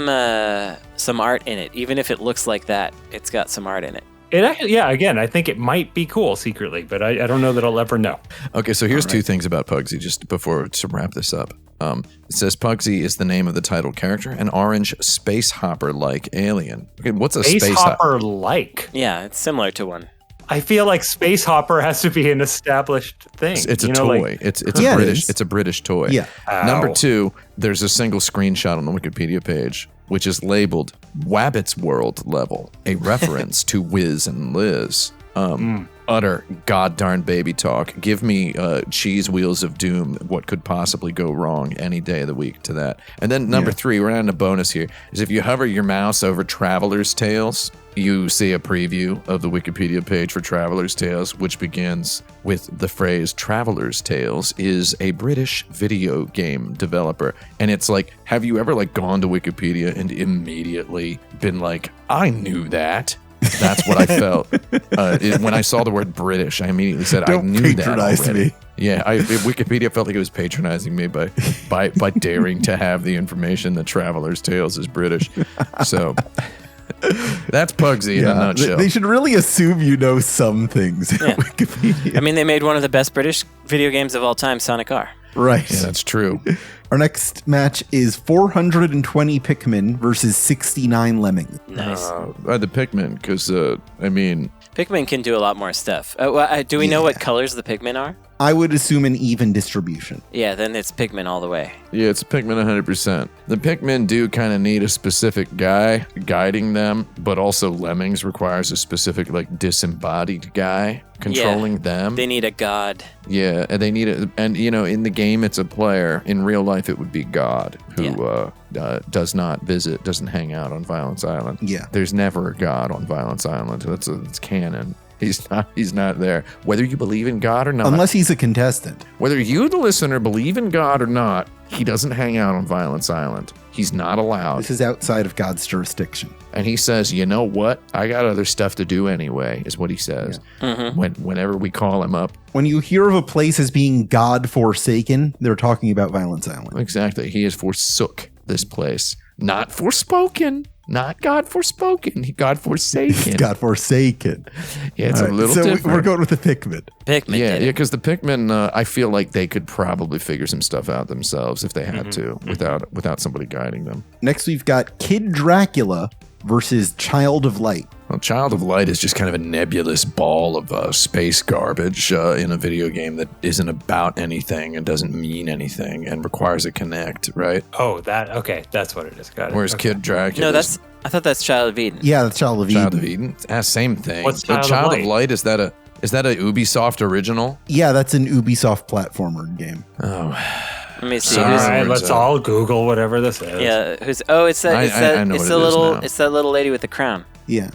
art in it. Even if it looks like that, it's got some art in it. It actually, again, I think it might be cool secretly, but I don't know that I'll ever know. Okay, so here's 2 things about Pugsy, just to wrap this up. It says Pugsy is the name of the title character, an orange space hopper-like alien. Okay, what's a space hopper-like? Yeah, it's similar to one. I feel like Space Hopper has to be an established thing. It's a toy. It's a British toy. Yeah. Number 2, there's a single screenshot on the Wikipedia page, which is labeled Wabbit's World level, a reference to Wiz and Liz. Utter goddarn baby talk. Give me cheese wheels of doom. What could possibly go wrong any day of the week to that? And then number 3, we're adding a bonus here, is if you hover your mouse over Traveler's Tales, you see a preview of the Wikipedia page for Traveler's Tales, which begins with the phrase Traveler's Tales is a British video game developer. And it's like, have you ever like gone to Wikipedia and immediately been like, I knew that? That's what I felt when I saw the word British. I immediately said, "I knew that already." Me. Yeah, Wikipedia felt like it was patronizing me by daring to have the information that Traveler's Tales is British. So that's Pugsy in a nutshell. They should really assume you know some things. Yeah. Wikipedia. I mean, they made one of the best British video games of all time, Sonic R. Right. Yeah, that's true. Our next match is 420 Pikmin versus 69 Lemmings. Nice. The Pikmin, because, Pikmin can do a lot more stuff. Do we know what colors the Pikmin are? I would assume an even distribution. Yeah, then it's Pikmin all the way. Yeah, it's Pikmin 100%. The Pikmin do kind of need a specific guy guiding them, but also Lemmings requires a specific, like, disembodied guy controlling them. They need a god. Yeah, and they need it. And, in the game, it's a player. In real life, it would be God, who doesn't hang out on Violence Island. Yeah. There's never a God on Violence Island. It's canon. He's not there. Whether you believe in God or not. Unless he's a contestant. Whether you, the listener, believe in God or not, he doesn't hang out on Violence Island. He's not allowed. This is outside of God's jurisdiction. And he says, you know what? I got other stuff to do anyway, is what he says. Yeah. Mm-hmm. Whenever we call him up. When you hear of a place as being God-forsaken, they're talking about Violence Island. Exactly. He has forsook this place. Not forspoken. Not God-forspoken. God-forsaken. God-forsaken. Yeah, it's a little different. So we're going with the Pikmin. Yeah, because the Pikmin, I feel like they could probably figure some stuff out themselves if they had to, without somebody guiding them. Next, we've got Kid Dracula versus Child of Light. Well, Child of Light is just kind of a nebulous ball of space garbage in a video game that isn't about anything and doesn't mean anything and requires a connect, right? Oh, that's what it is. Got it. Whereas Kid Dracula. No, I thought that's Child of Eden. Yeah, that's Child of Eden. Child of Eden. Same thing. What's But Child of Light, is that a Ubisoft original? Yeah, that's an Ubisoft platformer game. Oh. Let me see. All right, let's all Google whatever this is. Yeah, it's that little lady with the crown. Yeah.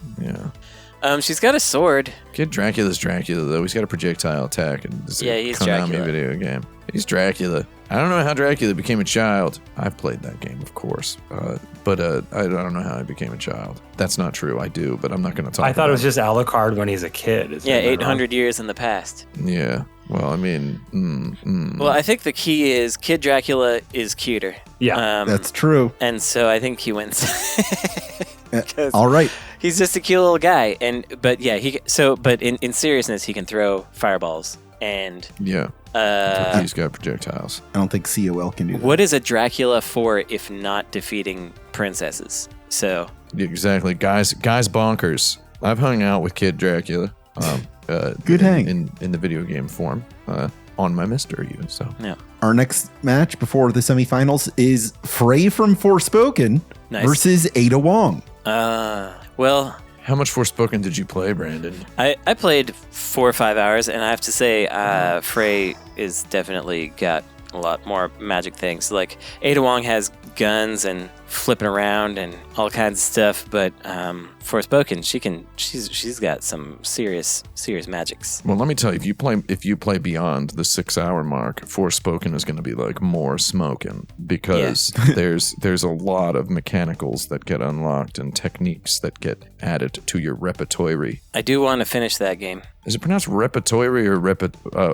She's got a sword. Kid Dracula's Dracula, though. He's got a projectile attack. And it's a he's Konami Dracula. video game. He's Dracula. I don't know how Dracula became a child. I've played that game, of course. But I don't know how he became a child. That's not true. I do, but I'm not going to talk about it. I thought it was just Alucard when he's a kid. Yeah, 800 years in the past. Yeah. Well, I mean... Well, I think the key is Kid Dracula is cuter. Yeah. That's true. And so I think he wins. All right. He's just a cute little guy. But in seriousness, he can throw fireballs. And yeah. He's got projectiles. I don't think COL can do that. What is a Dracula for if not defeating princesses? So exactly, guys bonkers. I've hung out with Kid Dracula. Good hang in the video game form on my Mister U. So yeah. Our next match before the semifinals is Frey from Forspoken versus Ada Wong. Well. How much Forspoken did you play, Brandon? I played 4 or 5 hours, and I have to say, Frey is definitely got a lot more magic things. Like, Ada Wong has guns and flipping around and all kinds of stuff, but Forspoken, she's got some serious magics. Well, let me tell you, if you play beyond the 6-hour mark, Forspoken is going to be like more smoking because there's a lot of mechanicals that get unlocked and techniques that get added to your repertoire. I do want to finish that game. Is it pronounced repertoire or repertoire? I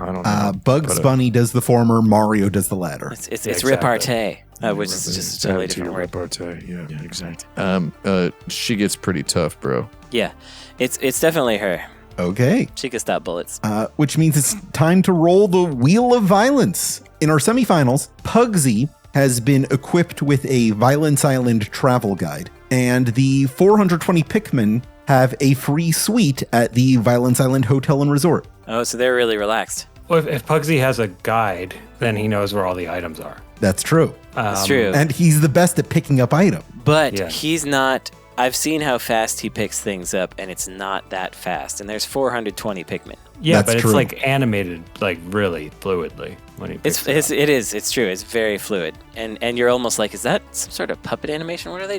don't know. Bugs Bunny does the former, Mario does the latter. It's repartee. Which is just a totally different word. Repartee, yeah, exactly. She gets pretty tough, bro. Yeah, it's definitely her. Okay. She can stop bullets. Which means it's time to roll the Wheel of Violence. In our semifinals, Pugsy has been equipped with a Violence Island travel guide, and the 420 Pikmin have a free suite at the Violence Island Hotel and Resort. Oh, so they're really relaxed. Well, if Pugsy has a guide, then he knows where all the items are. That's true. That's true. And he's the best at picking up items. But Yeah. he's not... I've seen how fast he picks things up, and it's not that fast. And there's 420 Pikmin. Yeah, That's but true. it's like animated, like really fluidly when he picks it up. It is. It's true. It's very fluid. And you're almost like, is that some sort of puppet animation? How do they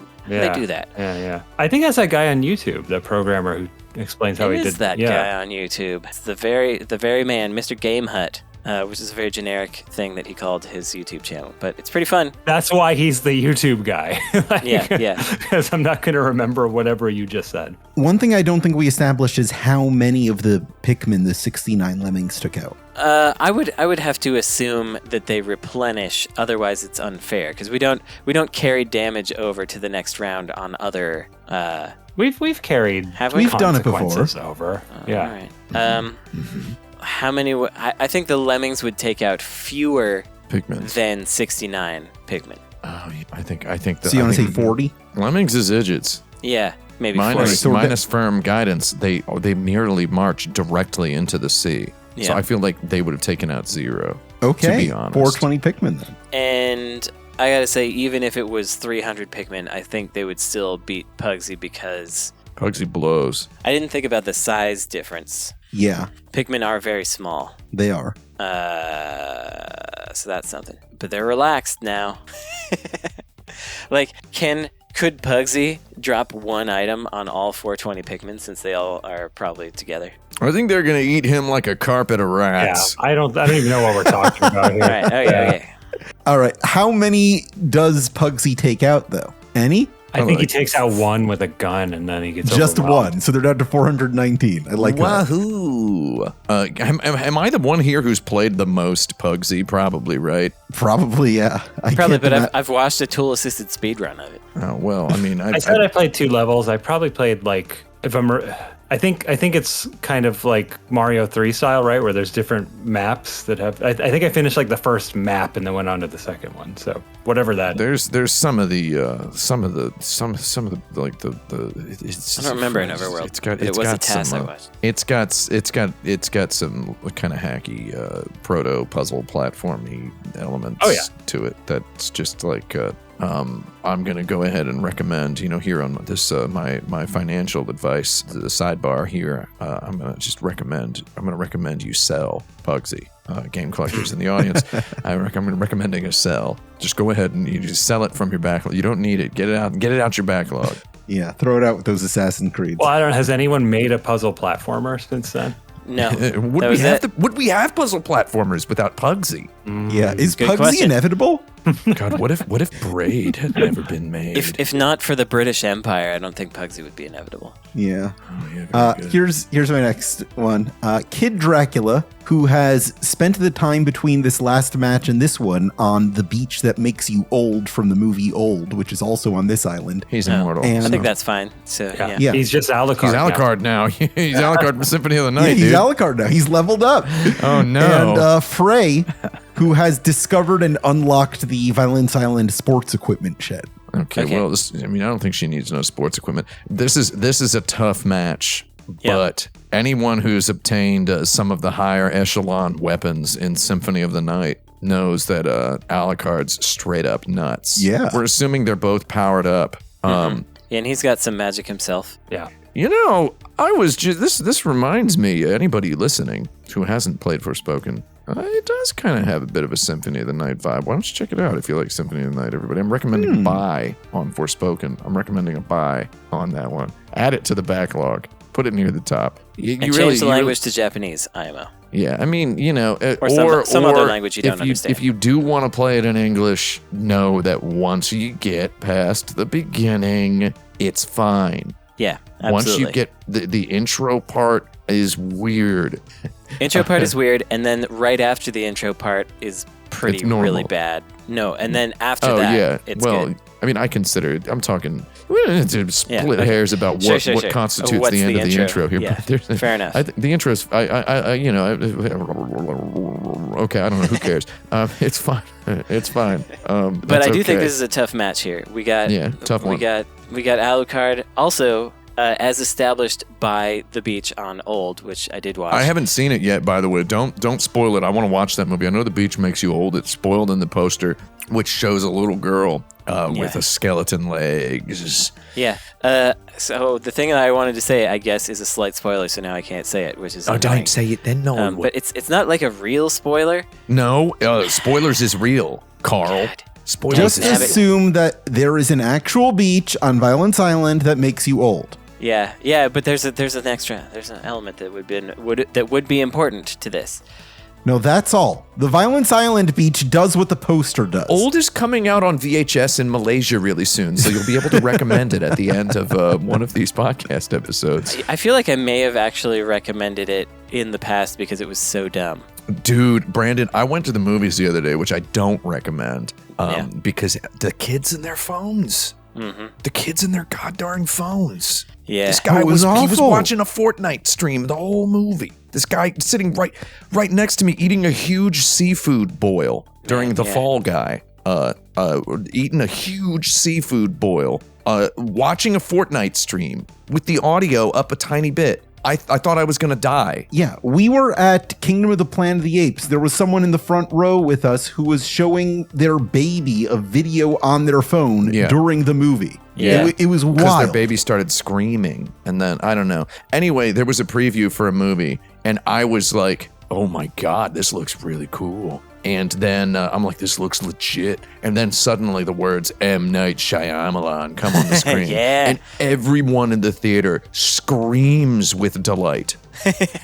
do that? Yeah. I think that's that guy on YouTube, the programmer who explains how he It did is that guy on YouTube. It's the very man, Mr. Game Hut, which is a very generic thing that he called his YouTube channel. But it's pretty fun. That's why he's the YouTube guy. Yeah. Because I'm not going to remember whatever you just said. One thing I don't think we established is how many of the Pikmin the 69 lemmings took out. I would have to assume that they replenish. Otherwise, it's unfair because we don't carry damage over to the next round on other. We've carried. Have we? We've done it before. consequences over. Yeah. All right. How many? I think the lemmings would take out fewer Pikmin. than 69 Pikmin. Oh, yeah, I think. So you want to say 40? Lemmings is idiots. Yeah, maybe 40. Minus, So minus firm guidance, they merely march directly into the sea. So Yeah. I feel like they would have taken out 0. Okay, To be honest. 420 Pikmin then. And I gotta say, even if it was 300 Pikmin, I think they would still beat Pugsy because Pugsy blows. I didn't think about the size difference. Yeah, Pikmin are very small. they are. So that's something. But they're relaxed now. Like, could Pugsy drop one item on all 420 Pikmin since they all are probably together? I think they're gonna eat him like a carpet of Yeah. rats. I don't even know what we're talking about here. All right. Okay. All right, how many does Pugsy take out, though? Any? I think he takes out one with a gun and then he gets Just overwhelmed. one, so they're down to 419. I like that. Wahoo! Am I the one here who's played the most Pugsy? Probably, right? Probably, yeah. Probably, but I've watched a tool-assisted speedrun of it. Oh well, I mean, I said I played 2 levels. I probably played like I think it's kind of like Mario 3 style, right? Where there's different maps that have. I think I finished like the first map and then went on to the second one. So whatever that. There's some of the like the. I don't remember an Overworld. It was a task I watched. It's got some kind of hacky proto puzzle platformy elements to it. That's just like. I'm going to go ahead and recommend, here on this my financial advice, the sidebar here. I'm going to recommend you sell Pugsy. Game collectors in the audience, I'm recommending a sell. Just go ahead and you just sell it from your backlog. You don't need it. Get it out your backlog. Yeah, throw it out with those Assassin's Creeds. Well, I don't know. Has anyone made a puzzle platformer since then? No. Would we have puzzle platformers without Pugsy? Yeah, is Good Pugsy question. inevitable? God, what if Braid had never been made? If not for the British Empire, I don't think Pugsy would be inevitable. Yeah. Oh, yeah, very good. Here's my next one. Kid Dracula, who has spent the time between this last match and this one on the beach that makes you old from the movie Old, which is also on this island. He's immortal. And- I think that's fine. So yeah. Yeah. He's just Alucard. He's Alucard now. He's Alucard from Symphony of the Night, Yeah, he's dude. Alucard now. He's leveled up. Oh, no. And Frey, who has discovered and unlocked the Violence Island sports equipment shed. Okay, well, I don't think she needs no sports equipment. This is a tough match, but anyone who's obtained some of the higher echelon weapons in Symphony of the Night knows that Alucard's straight up nuts. Yeah. We're assuming they're both powered up. Yeah, and he's got some magic himself. Yeah. I was just this reminds me, anybody listening who hasn't played Forspoken, it does kind of have a bit of a Symphony of the Night vibe. Why don't you check it out if you like Symphony of the Night, everybody? I'm recommending a buy on Forspoken. I'm recommending a buy on that one. Add it to the backlog. Put it near the top. And change the language to Japanese, IMO. Yeah, I mean, Or some other language you don't understand. If you do want to play it in English, know that once you get past the beginning, it's fine. Yeah, absolutely. Once you get the intro part is weird. Intro part is weird, and then right after the intro part is It's normal. really bad. No, and then after that, it's good. I mean, I consider it. I'm talking. We don't need to split hairs about what constitutes What's the end of the intro here. Yeah, But fair enough. The intro is. Okay, I don't know. Who cares? It's fine. It's fine. But I do think this is a tough match here. We got tough one. We got Alucard. Also, as established by the beach on Old, which I did watch. I haven't seen it yet, by the way. Don't spoil it. I want to watch that movie. I know The Beach Makes You Old. It's spoiled in the poster, which shows a little girl with a skeleton legs. Yeah. So the thing that I wanted to say, I guess, is a slight spoiler, so now I can't say it, which is annoying. Don't say it then, no. But it's not like a real spoiler. No, spoilers is real, Carl. God. Spoilers Just is real. assume that there is an actual beach on Violence Island that makes you old. Yeah, but there's an element that would be important to this. No, that's all. The Violence Island beach does what the poster does. Old is coming out on VHS in Malaysia really soon, so you'll be able to recommend it at the end of one of these podcast episodes. I feel like I may have actually recommended it in the past because it was so dumb. Dude, Brandon, I went to the movies the other day, which I don't recommend, because the kids and their phones. Mm-hmm. The kids and their goddamn phones. Yeah. This guy was he was awful. watching a Fortnite stream the whole movie. This guy sitting right next to me eating a huge seafood boil during the Fall Guy. Eating a huge seafood boil. Watching a Fortnite stream with the audio up a tiny bit. I thought I was going to die. Yeah, we were at Kingdom of the Planet of the Apes. There was someone in the front row with us who was showing their baby a video on their phone during the movie. Yeah. It was wild. Because their baby started screaming. And then, I don't know. Anyway, there was a preview for a movie, and I was like, oh my God, this looks really cool. And then I'm like, this looks legit. And then suddenly the words M. Night Shyamalan come on the screen. Yeah. And everyone in the theater screams with delight.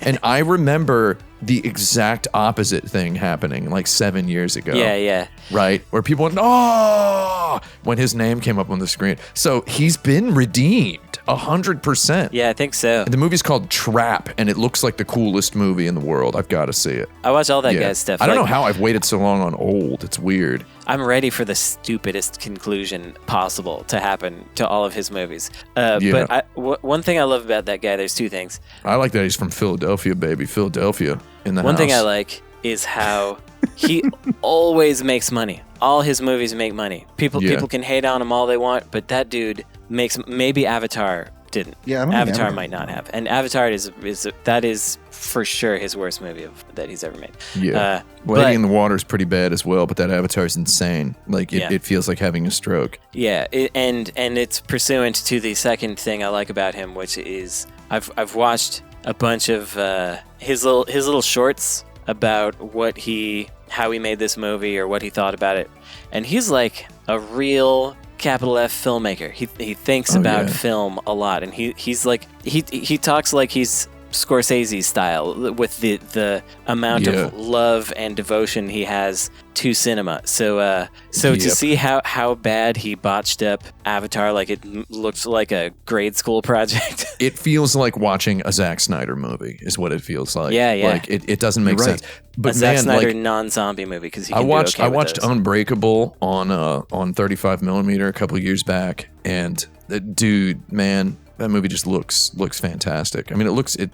And I remember the exact opposite thing happening like 7 years ago. Yeah. Right? Where people went, oh, when his name came up on the screen. So he's been redeemed 100%. Yeah, I think so. And the movie's called Trap, and it looks like the coolest movie in the world. I've got to see it. I watch all that guy's stuff. I don't know how I've waited so long on Old. It's weird. I'm ready for the stupidest conclusion possible to happen to all of his movies. But one thing I love about that guy, there's two things. I like that he's from Philadelphia, baby. Philadelphia in the house. One thing I like is how he always makes money. All his movies make money. People can hate on him all they want, but that dude makes. Maybe Avatar didn't. Yeah, I don't think Avatar might not have. And Avatar is for sure his worst movie that he's ever made. Yeah, Lady in the Water is pretty bad as well, but that Avatar is insane. Like it feels like having a stroke. Yeah, and it's pursuant to the second thing I like about him, which is I've watched a bunch of his little shorts about how he made this movie or what he thought about it, and he's like a real capital F filmmaker. He thinks about film a lot, and he's like he talks like he's Scorsese style with the amount of love and devotion he has to cinema. So to see how bad he botched up Avatar, like it looked like a grade school project. It feels like watching a Zack Snyder movie is what it feels like. Yeah. Like it doesn't make sense. But a Zack Snyder like, non-zombie movie because I watched Unbreakable on 35 millimeter a couple of years back, and dude, man, that movie just looks fantastic. I mean,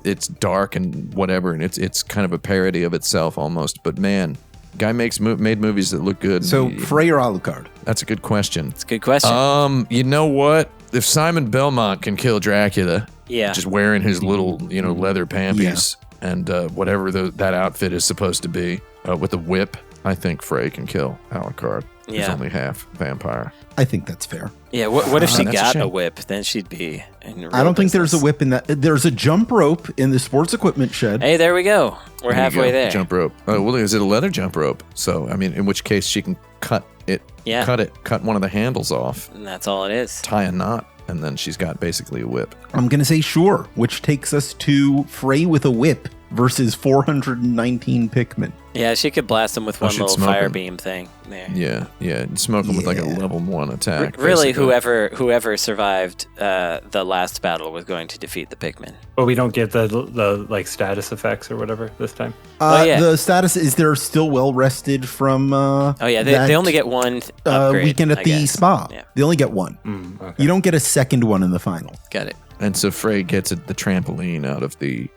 it's dark and whatever, and it's kind of a parody of itself almost. But man, guy made movies that look good. So Frey or Alucard? That's a good question. It's a good question. You know what? If Simon Belmont can kill Dracula, just wearing his little leather pampies and whatever that outfit is supposed to be with a whip, I think Frey can kill Alucard. He's only half vampire. I think that's fair. Yeah, what if she that's a got shame. a whip? Then she'd be in real I don't think there's a business. whip in that. There's a jump rope in the sports equipment shed. Hey, there we go. We're halfway there. Jump rope. Well, is it a leather jump rope? So, I mean, in which case she can cut it. Yeah. Cut one of the handles off, And that's all it is. tie a knot, and then she's got basically a whip. I'm going to say sure, which takes us to Frey with a whip versus 419 Pikmin. Yeah, she could blast him with one she'd little smoke fire him. beam thing there. Yeah. Smoke them with like a level 1 attack. Really, basically. whoever survived the last battle was going to defeat the Pikmin. But we don't get the like status effects or whatever this time. The status is they're still well rested from. They only get one upgrade, weekend at I the guess. spa. Yeah. They only get one. Okay. You don't get a second one in the final. Got it. And so Frey gets the trampoline out of the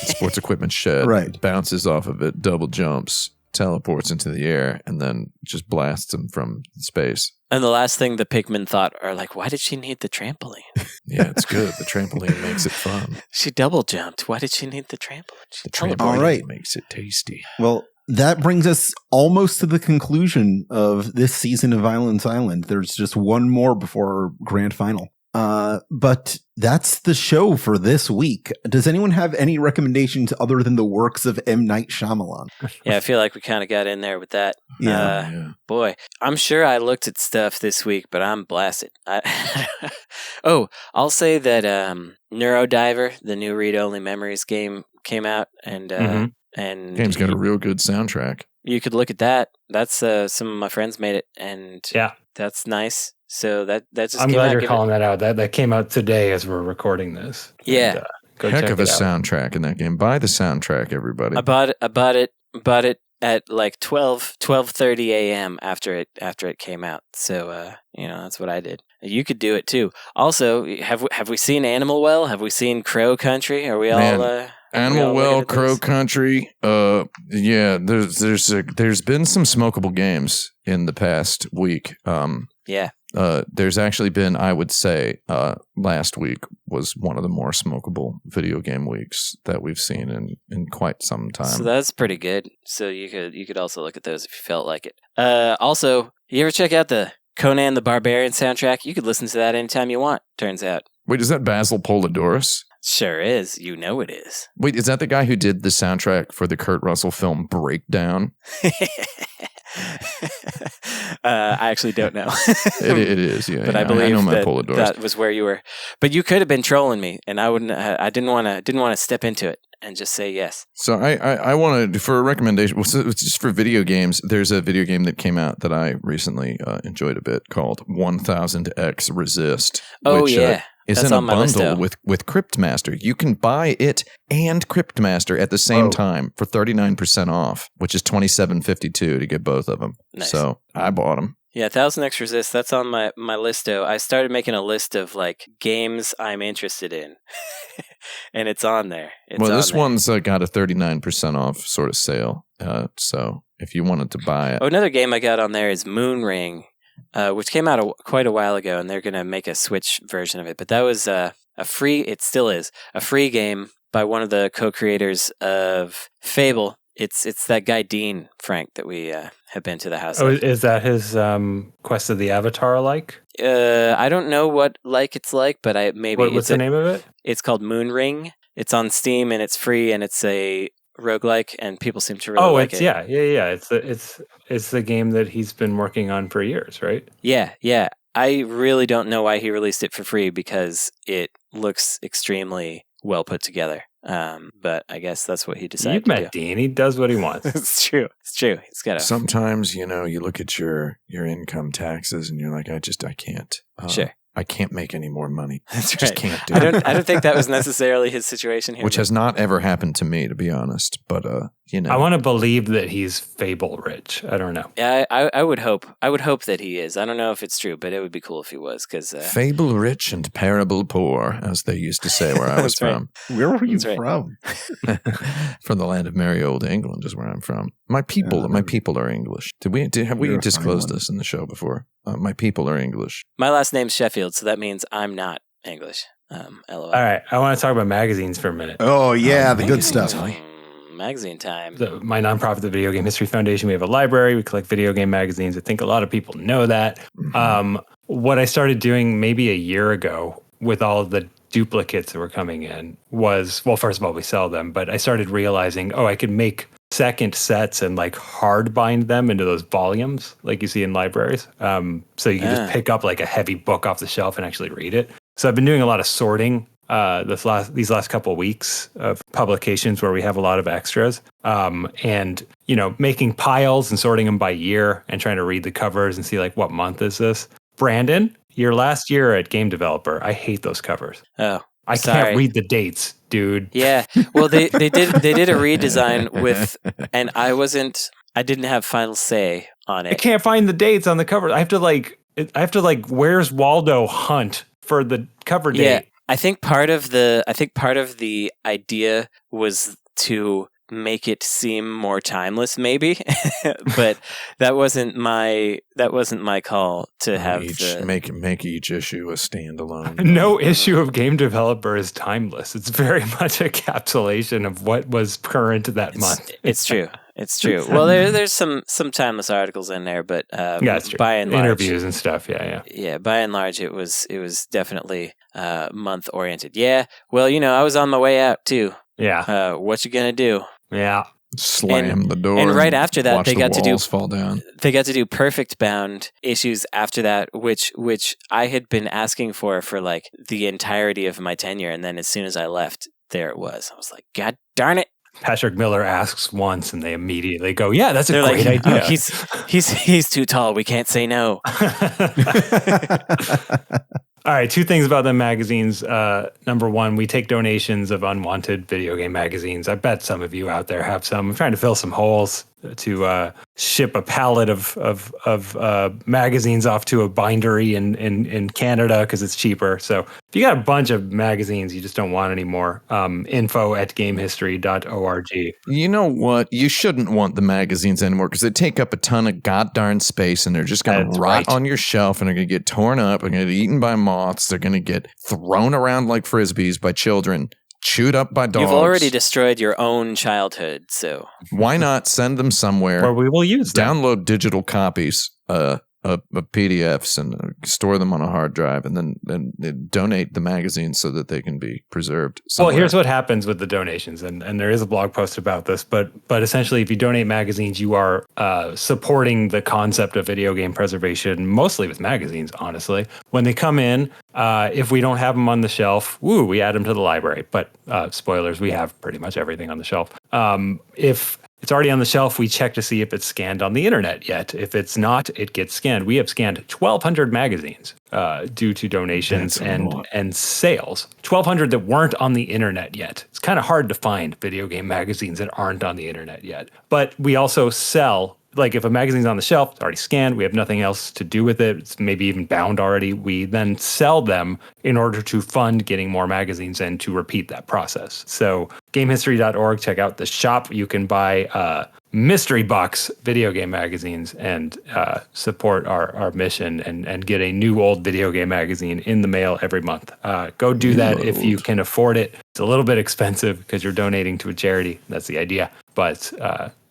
sports equipment shed, Right. bounces off of it, double jumps, teleports into the air and then just blasts him from space. And the last thing the Pikmin thought are like, why did she need the trampoline? Yeah, it's good. The trampoline makes it fun. She double jumped. Why did she need the trampoline? The trampoline All right. makes it tasty. Well, that brings us almost to the conclusion of this season of Islands Island. There's just one more before our grand final. But that's the show for this week. Does anyone have any recommendations other than the works of M. Night Shyamalan? Yeah, I feel like we kind of got in there with that. Yeah. Boy, I'm sure I looked at stuff this week, but I'm blasted. I'll say that Neurodiver, the new read-only memories game, came out, and and game's got a real good soundtrack. You could look at that. That's some of my friends made it, and that's nice. So that just I'm came glad out. you're calling that out. That came out today as we're recording this. Yeah. And, go Heck check of a it out. soundtrack in that game. Buy the soundtrack, everybody. I bought it at like 12:30 a.m. after it came out. So that's what I did. You could do it too. Also, have we seen Animal Well? Have we seen Crow Country? Are we all Animal Well, Crow Country. Yeah, there's been some smokable games in the past week. There's actually been, I would say, last week was one of the more smokable video game weeks that we've seen in quite some time. So that's pretty good. So you could also look at those if you felt like it. Also, you ever check out the Conan the Barbarian soundtrack? You could listen to that anytime you want, turns out. Wait, is that Basil Polidorus? Sure is. You know it is. Wait, is that the guy who did the soundtrack for the Kurt Russell film Breakdown? I actually don't know. It is, yeah. But yeah, I believe know my that Polidorus. that was where you were. But you could have been trolling me, and I wouldn't. I didn't want to step into it and just say yes. So I wanted, for a recommendation, just for video games, there's a video game that came out that I recently enjoyed a bit called 1000X Resist. Oh, which, yeah. Is That's in a on my list, bundle though. with Cryptmaster. You can buy it and Cryptmaster at the same time for 39% off, which is $27.52 to get both of them. Nice. So I bought them. Yeah, 1000X Resist, that's on my listo. I started making a list of like games I'm interested in. And it's on there. This one's got a 39% off sort of sale. So if you wanted to buy it. Oh, another game I got on there is Moon Ring, which came out quite a while ago, and they're going to make a Switch version of it. But that was it still is, a free game by one of the co-creators of Fable. It's that guy Dean, Frank, that we have been to the house. Oh, of. is that his Quest of the Avatar like? I don't know what it's like, but What's the name of it? It's called Moon Ring. It's on Steam and it's free, and it's a roguelike, and people seem to really like it. Yeah. It's the game that he's been working on for years, right? Yeah. I really don't know why he released it for free, because it looks extremely well put together. But I guess that's what he decided You've to do. met Dean. He does what he wants. It's true. He's got Sometimes, you look at your income taxes and you're like, I can't. Sure. I can't make any more money. That's I just can't do I it. don't think that was necessarily his situation here. Which has not ever happened to me, to be honest. But I want to believe that he's Fable rich. I don't know. Yeah, I would hope. I would hope that he is. I don't know if it's true, but it would be cool if he was. Because Fable rich and parable poor, as they used to say where I was from. Where were you That's from? From the land of merry old England is where I'm from. My people are English. Have we You're a disclosed funny one. this in the show before? My people are English. my last name's Sheffield, so that means I'm not English. LOL. All right. I want to talk about magazines for a minute. Oh, yeah, the good magazine stuff. time. Magazine time. My nonprofit, the Video Game History Foundation, we have a library. We collect video game magazines. I think a lot of people know that. Mm-hmm. What I started doing maybe a year ago with all of the duplicates that were coming in was, well, first of all, we sell them, but I started realizing, I could make second sets and like hard bind them into those volumes like you see in libraries. So you can just pick up like a heavy book off the shelf and actually read it. So I've been doing a lot of sorting these last couple of weeks of publications where we have a lot of extras, and making piles and sorting them by year and trying to read the covers and see like what month is this. Brandon, your last year at Game Developer, I hate those covers. Oh, I sorry. can't read the dates, dude. Yeah. Well, they did a redesign with, and I didn't have final say on I it. can't find the dates on the cover. I have to like where's Waldo hunt for the cover date. Yeah. I think part of the idea was to make it seem more timeless, maybe. But that wasn't my call to have make each issue a standalone. No issue of game developer is timeless. It's very much a encapsulation of what was current that month. It's true. It's true. Well, there's some timeless articles in there, but by and large, interviews and stuff. Yeah. By and large, it was definitely month oriented. Yeah. Well, I was on my way out too. Yeah. What you gonna do? Yeah. Slam the door. And right after that, they got to do fall down. They got to do Perfect Bound issues after that, which I had been asking for like the entirety of my tenure, and then as soon as I left, there it was. I was like, God darn it! Patrick Miller asks once, and they immediately go, "Yeah, that's a great idea." He's too tall. We can't say no. All right, two things about the magazines. Number one, we take donations of unwanted video game magazines. I bet some of you out there have some. I'm trying to fill some holes to ship a pallet of magazines off to a bindery in Canada because it's cheaper. So if you got a bunch of magazines you just don't want anymore, info@gamehistory.org. You know what? You shouldn't want the magazines anymore because they take up a ton of goddarn space and they're just going to rot on your shelf and they're going to get torn up and get eaten by moths. They're going to get thrown around like frisbees by children. Chewed up by dogs. You've already destroyed your own childhood, so why not send them somewhere where we will use them? Download digital copies of PDFs and store them on a hard drive, and then donate the magazines so that they can be preserved somewhere. Well, here's what happens with the donations, and there is a blog post about this, but essentially, if you donate magazines, you are supporting the concept of video game preservation, mostly with magazines, honestly. When they come in, if we don't have them on the shelf, we add them to the library. But spoilers, we have pretty much everything on the shelf. If it's already on the shelf, we check to see if it's scanned on the internet yet. If it's not, it gets scanned. We have scanned 1,200 magazines due to donations and sales. 1,200 that weren't on the internet yet. It's kind of hard to find video game magazines that aren't on the internet yet. But we also sell, like if a magazine's on the shelf, it's already scanned, we have nothing else to do with it, it's maybe even bound already, we then sell them in order to fund getting more magazines and to repeat that process. So gamehistory.org, check out the shop. You can buy mystery box video game magazines and support our mission and get a new old video game magazine in the mail every month. Go do that if you can afford it. It's a little bit expensive because you're donating to a charity. That's the idea. But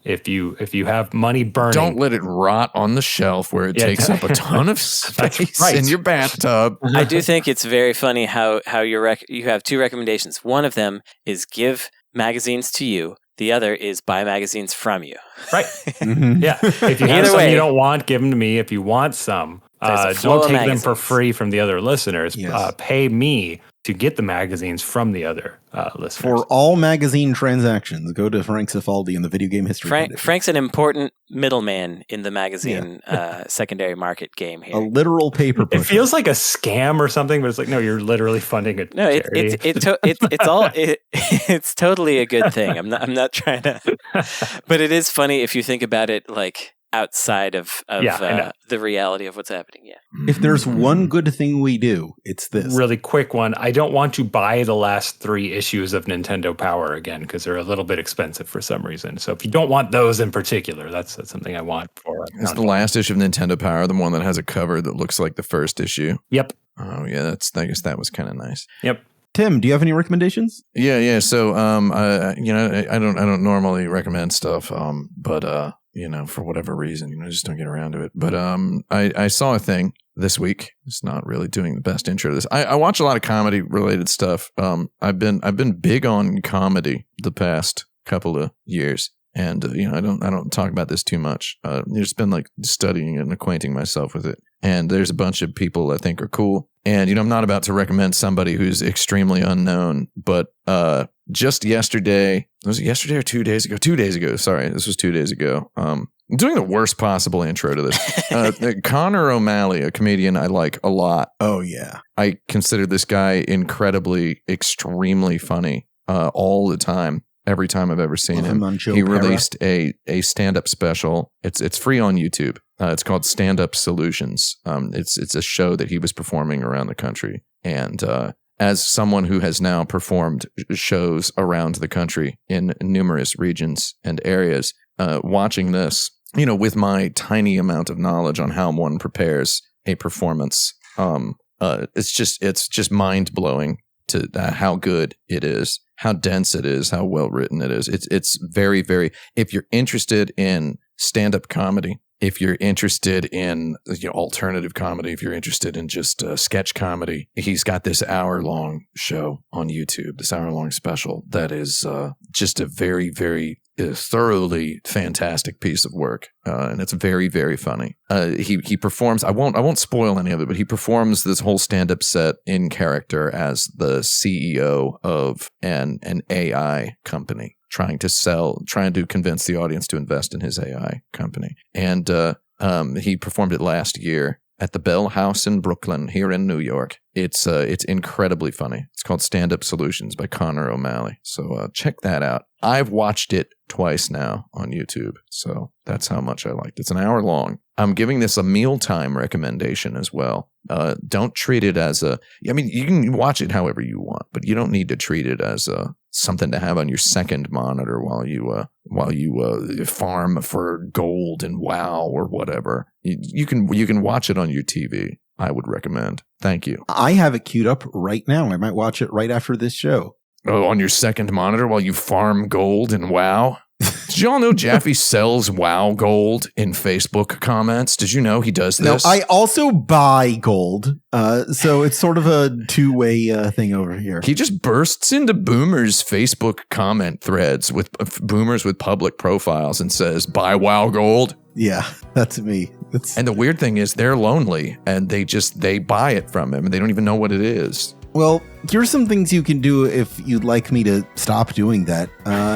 if you have money burning, don't let it rot on the shelf where it takes up a ton of space in your bathtub. I do think it's very funny how you have two recommendations. One of them is give magazines to you. The other is buy magazines from you. Right. Mm-hmm. Yeah. If you have some you don't want, give them to me. If you want some, don't take them for free from the other listeners. Yes. Pay me to get the magazines from the other listeners. For all magazine transactions, go to Frank Cifaldi in the Video Game History Foundation. Frank's an important middleman in the magazine secondary market game here. A literal paper pusher. It feels like a scam or something, but it's like, no, you're literally funding a charity. It's totally a good thing. I'm not trying to, but it is funny if you think about it like outside of the reality of what's happening. Yeah. If there's one good thing we do, it's this. Really quick one. I don't want to buy the last 3 issues of Nintendo Power again because they're a little bit expensive for some reason. So if you don't want those in particular, that's something I want for. Is the last issue of Nintendo Power the one that has a cover that looks like the first issue? Yep. Oh yeah, I guess that was kind of nice. Yep. Tim, do you have any recommendations? Yeah. So I don't normally recommend stuff, but for whatever reason, I just don't get around to it. But I saw a thing this week. It's not really doing the best intro to this. I watch a lot of comedy related stuff. I've been big on comedy the past couple of years. And I don't talk about this too much. Just been like studying and acquainting myself with it. And there's a bunch of people I think are cool. And I'm not about to recommend somebody who's extremely unknown, but just yesterday, was it yesterday or 2 days ago? 2 days ago. Sorry, this was 2 days ago. I'm doing the worst possible intro to this. Connor O'Malley, a comedian I like a lot. Oh yeah, I consider this guy incredibly, extremely funny all the time. Every time I've ever seen him, he released a stand-up special. It's free on YouTube. It's called Stand Up Solutions. It's a show that he was performing around the country, and as someone who has now performed shows around the country in numerous regions and areas, watching this, with my tiny amount of knowledge on how one prepares a performance, it's just mind blowing to how good it is, how dense it is, how well written it is. It's very, very. If you're interested in stand-up comedy, if you're interested in alternative comedy, if you're interested in just sketch comedy, he's got this hour-long show on YouTube, this hour-long special that is just a very, very thoroughly fantastic piece of work, and it's very, very funny. He performs. I won't spoil any of it, but he performs this whole stand-up set in character as the CEO of an AI company, trying to convince the audience to invest in his AI company. And he performed it last year at the Bell House in Brooklyn, here in New York. It's incredibly funny. It's called Stand Up Solutions by Connor O'Malley. So check that out. I've watched it twice now on YouTube, so that's how much I liked it. It's an hour long. I'm giving this a mealtime recommendation as well. Don't treat it as you can watch it however you want, but you don't need to treat it as something to have on your second monitor while you farm for gold and WoW or whatever. You can watch it on your TV. I would recommend. Thank you. I have it queued up right now. I might watch it right after this show. Oh, on your second monitor while you farm gold and WoW? Did y'all know Jaffe sells WoW gold in Facebook comments? Did you know he does this? No, I also buy gold. So it's sort of a two-way thing over here. He just bursts into boomers' Facebook comment threads with boomers with public profiles and says, buy WoW gold. Yeah, that's me. And the weird thing is they're lonely and they buy it from him and they don't even know what it is. Well, here's some things you can do if you'd like me to stop doing that.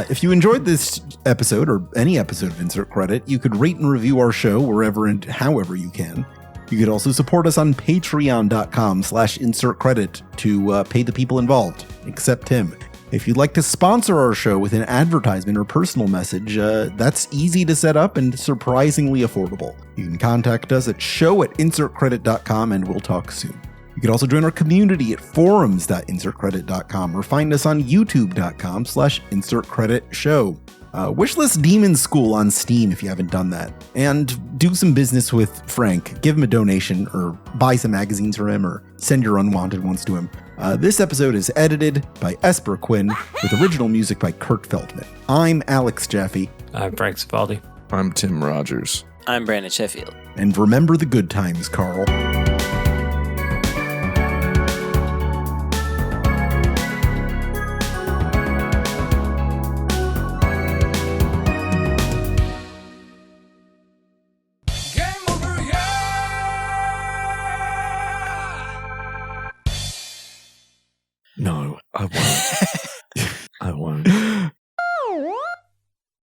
If you enjoyed this episode or any episode of Insert Credit, you could rate and review our show wherever and however you can. You could also support us on patreon.com/insertcredit to pay the people involved, except him. If you'd like to sponsor our show with an advertisement or personal message, that's easy to set up and surprisingly affordable. You can contact us at show@insertcredit.com and we'll talk soon. You can also join our community at forums.insertcredit.com or find us on youtube.com/insertcreditshow. Wishlist Demon School on Steam if you haven't done that. And do some business with Frank. Give him a donation or buy some magazines for him or send your unwanted ones to him. This episode is edited by Esper Quinn with original music by Kurt Feldman. I'm Alex Jaffe. I'm Frank Spaldi. I'm Tim Rogers. I'm Brandon Sheffield. And remember the good times, Carl.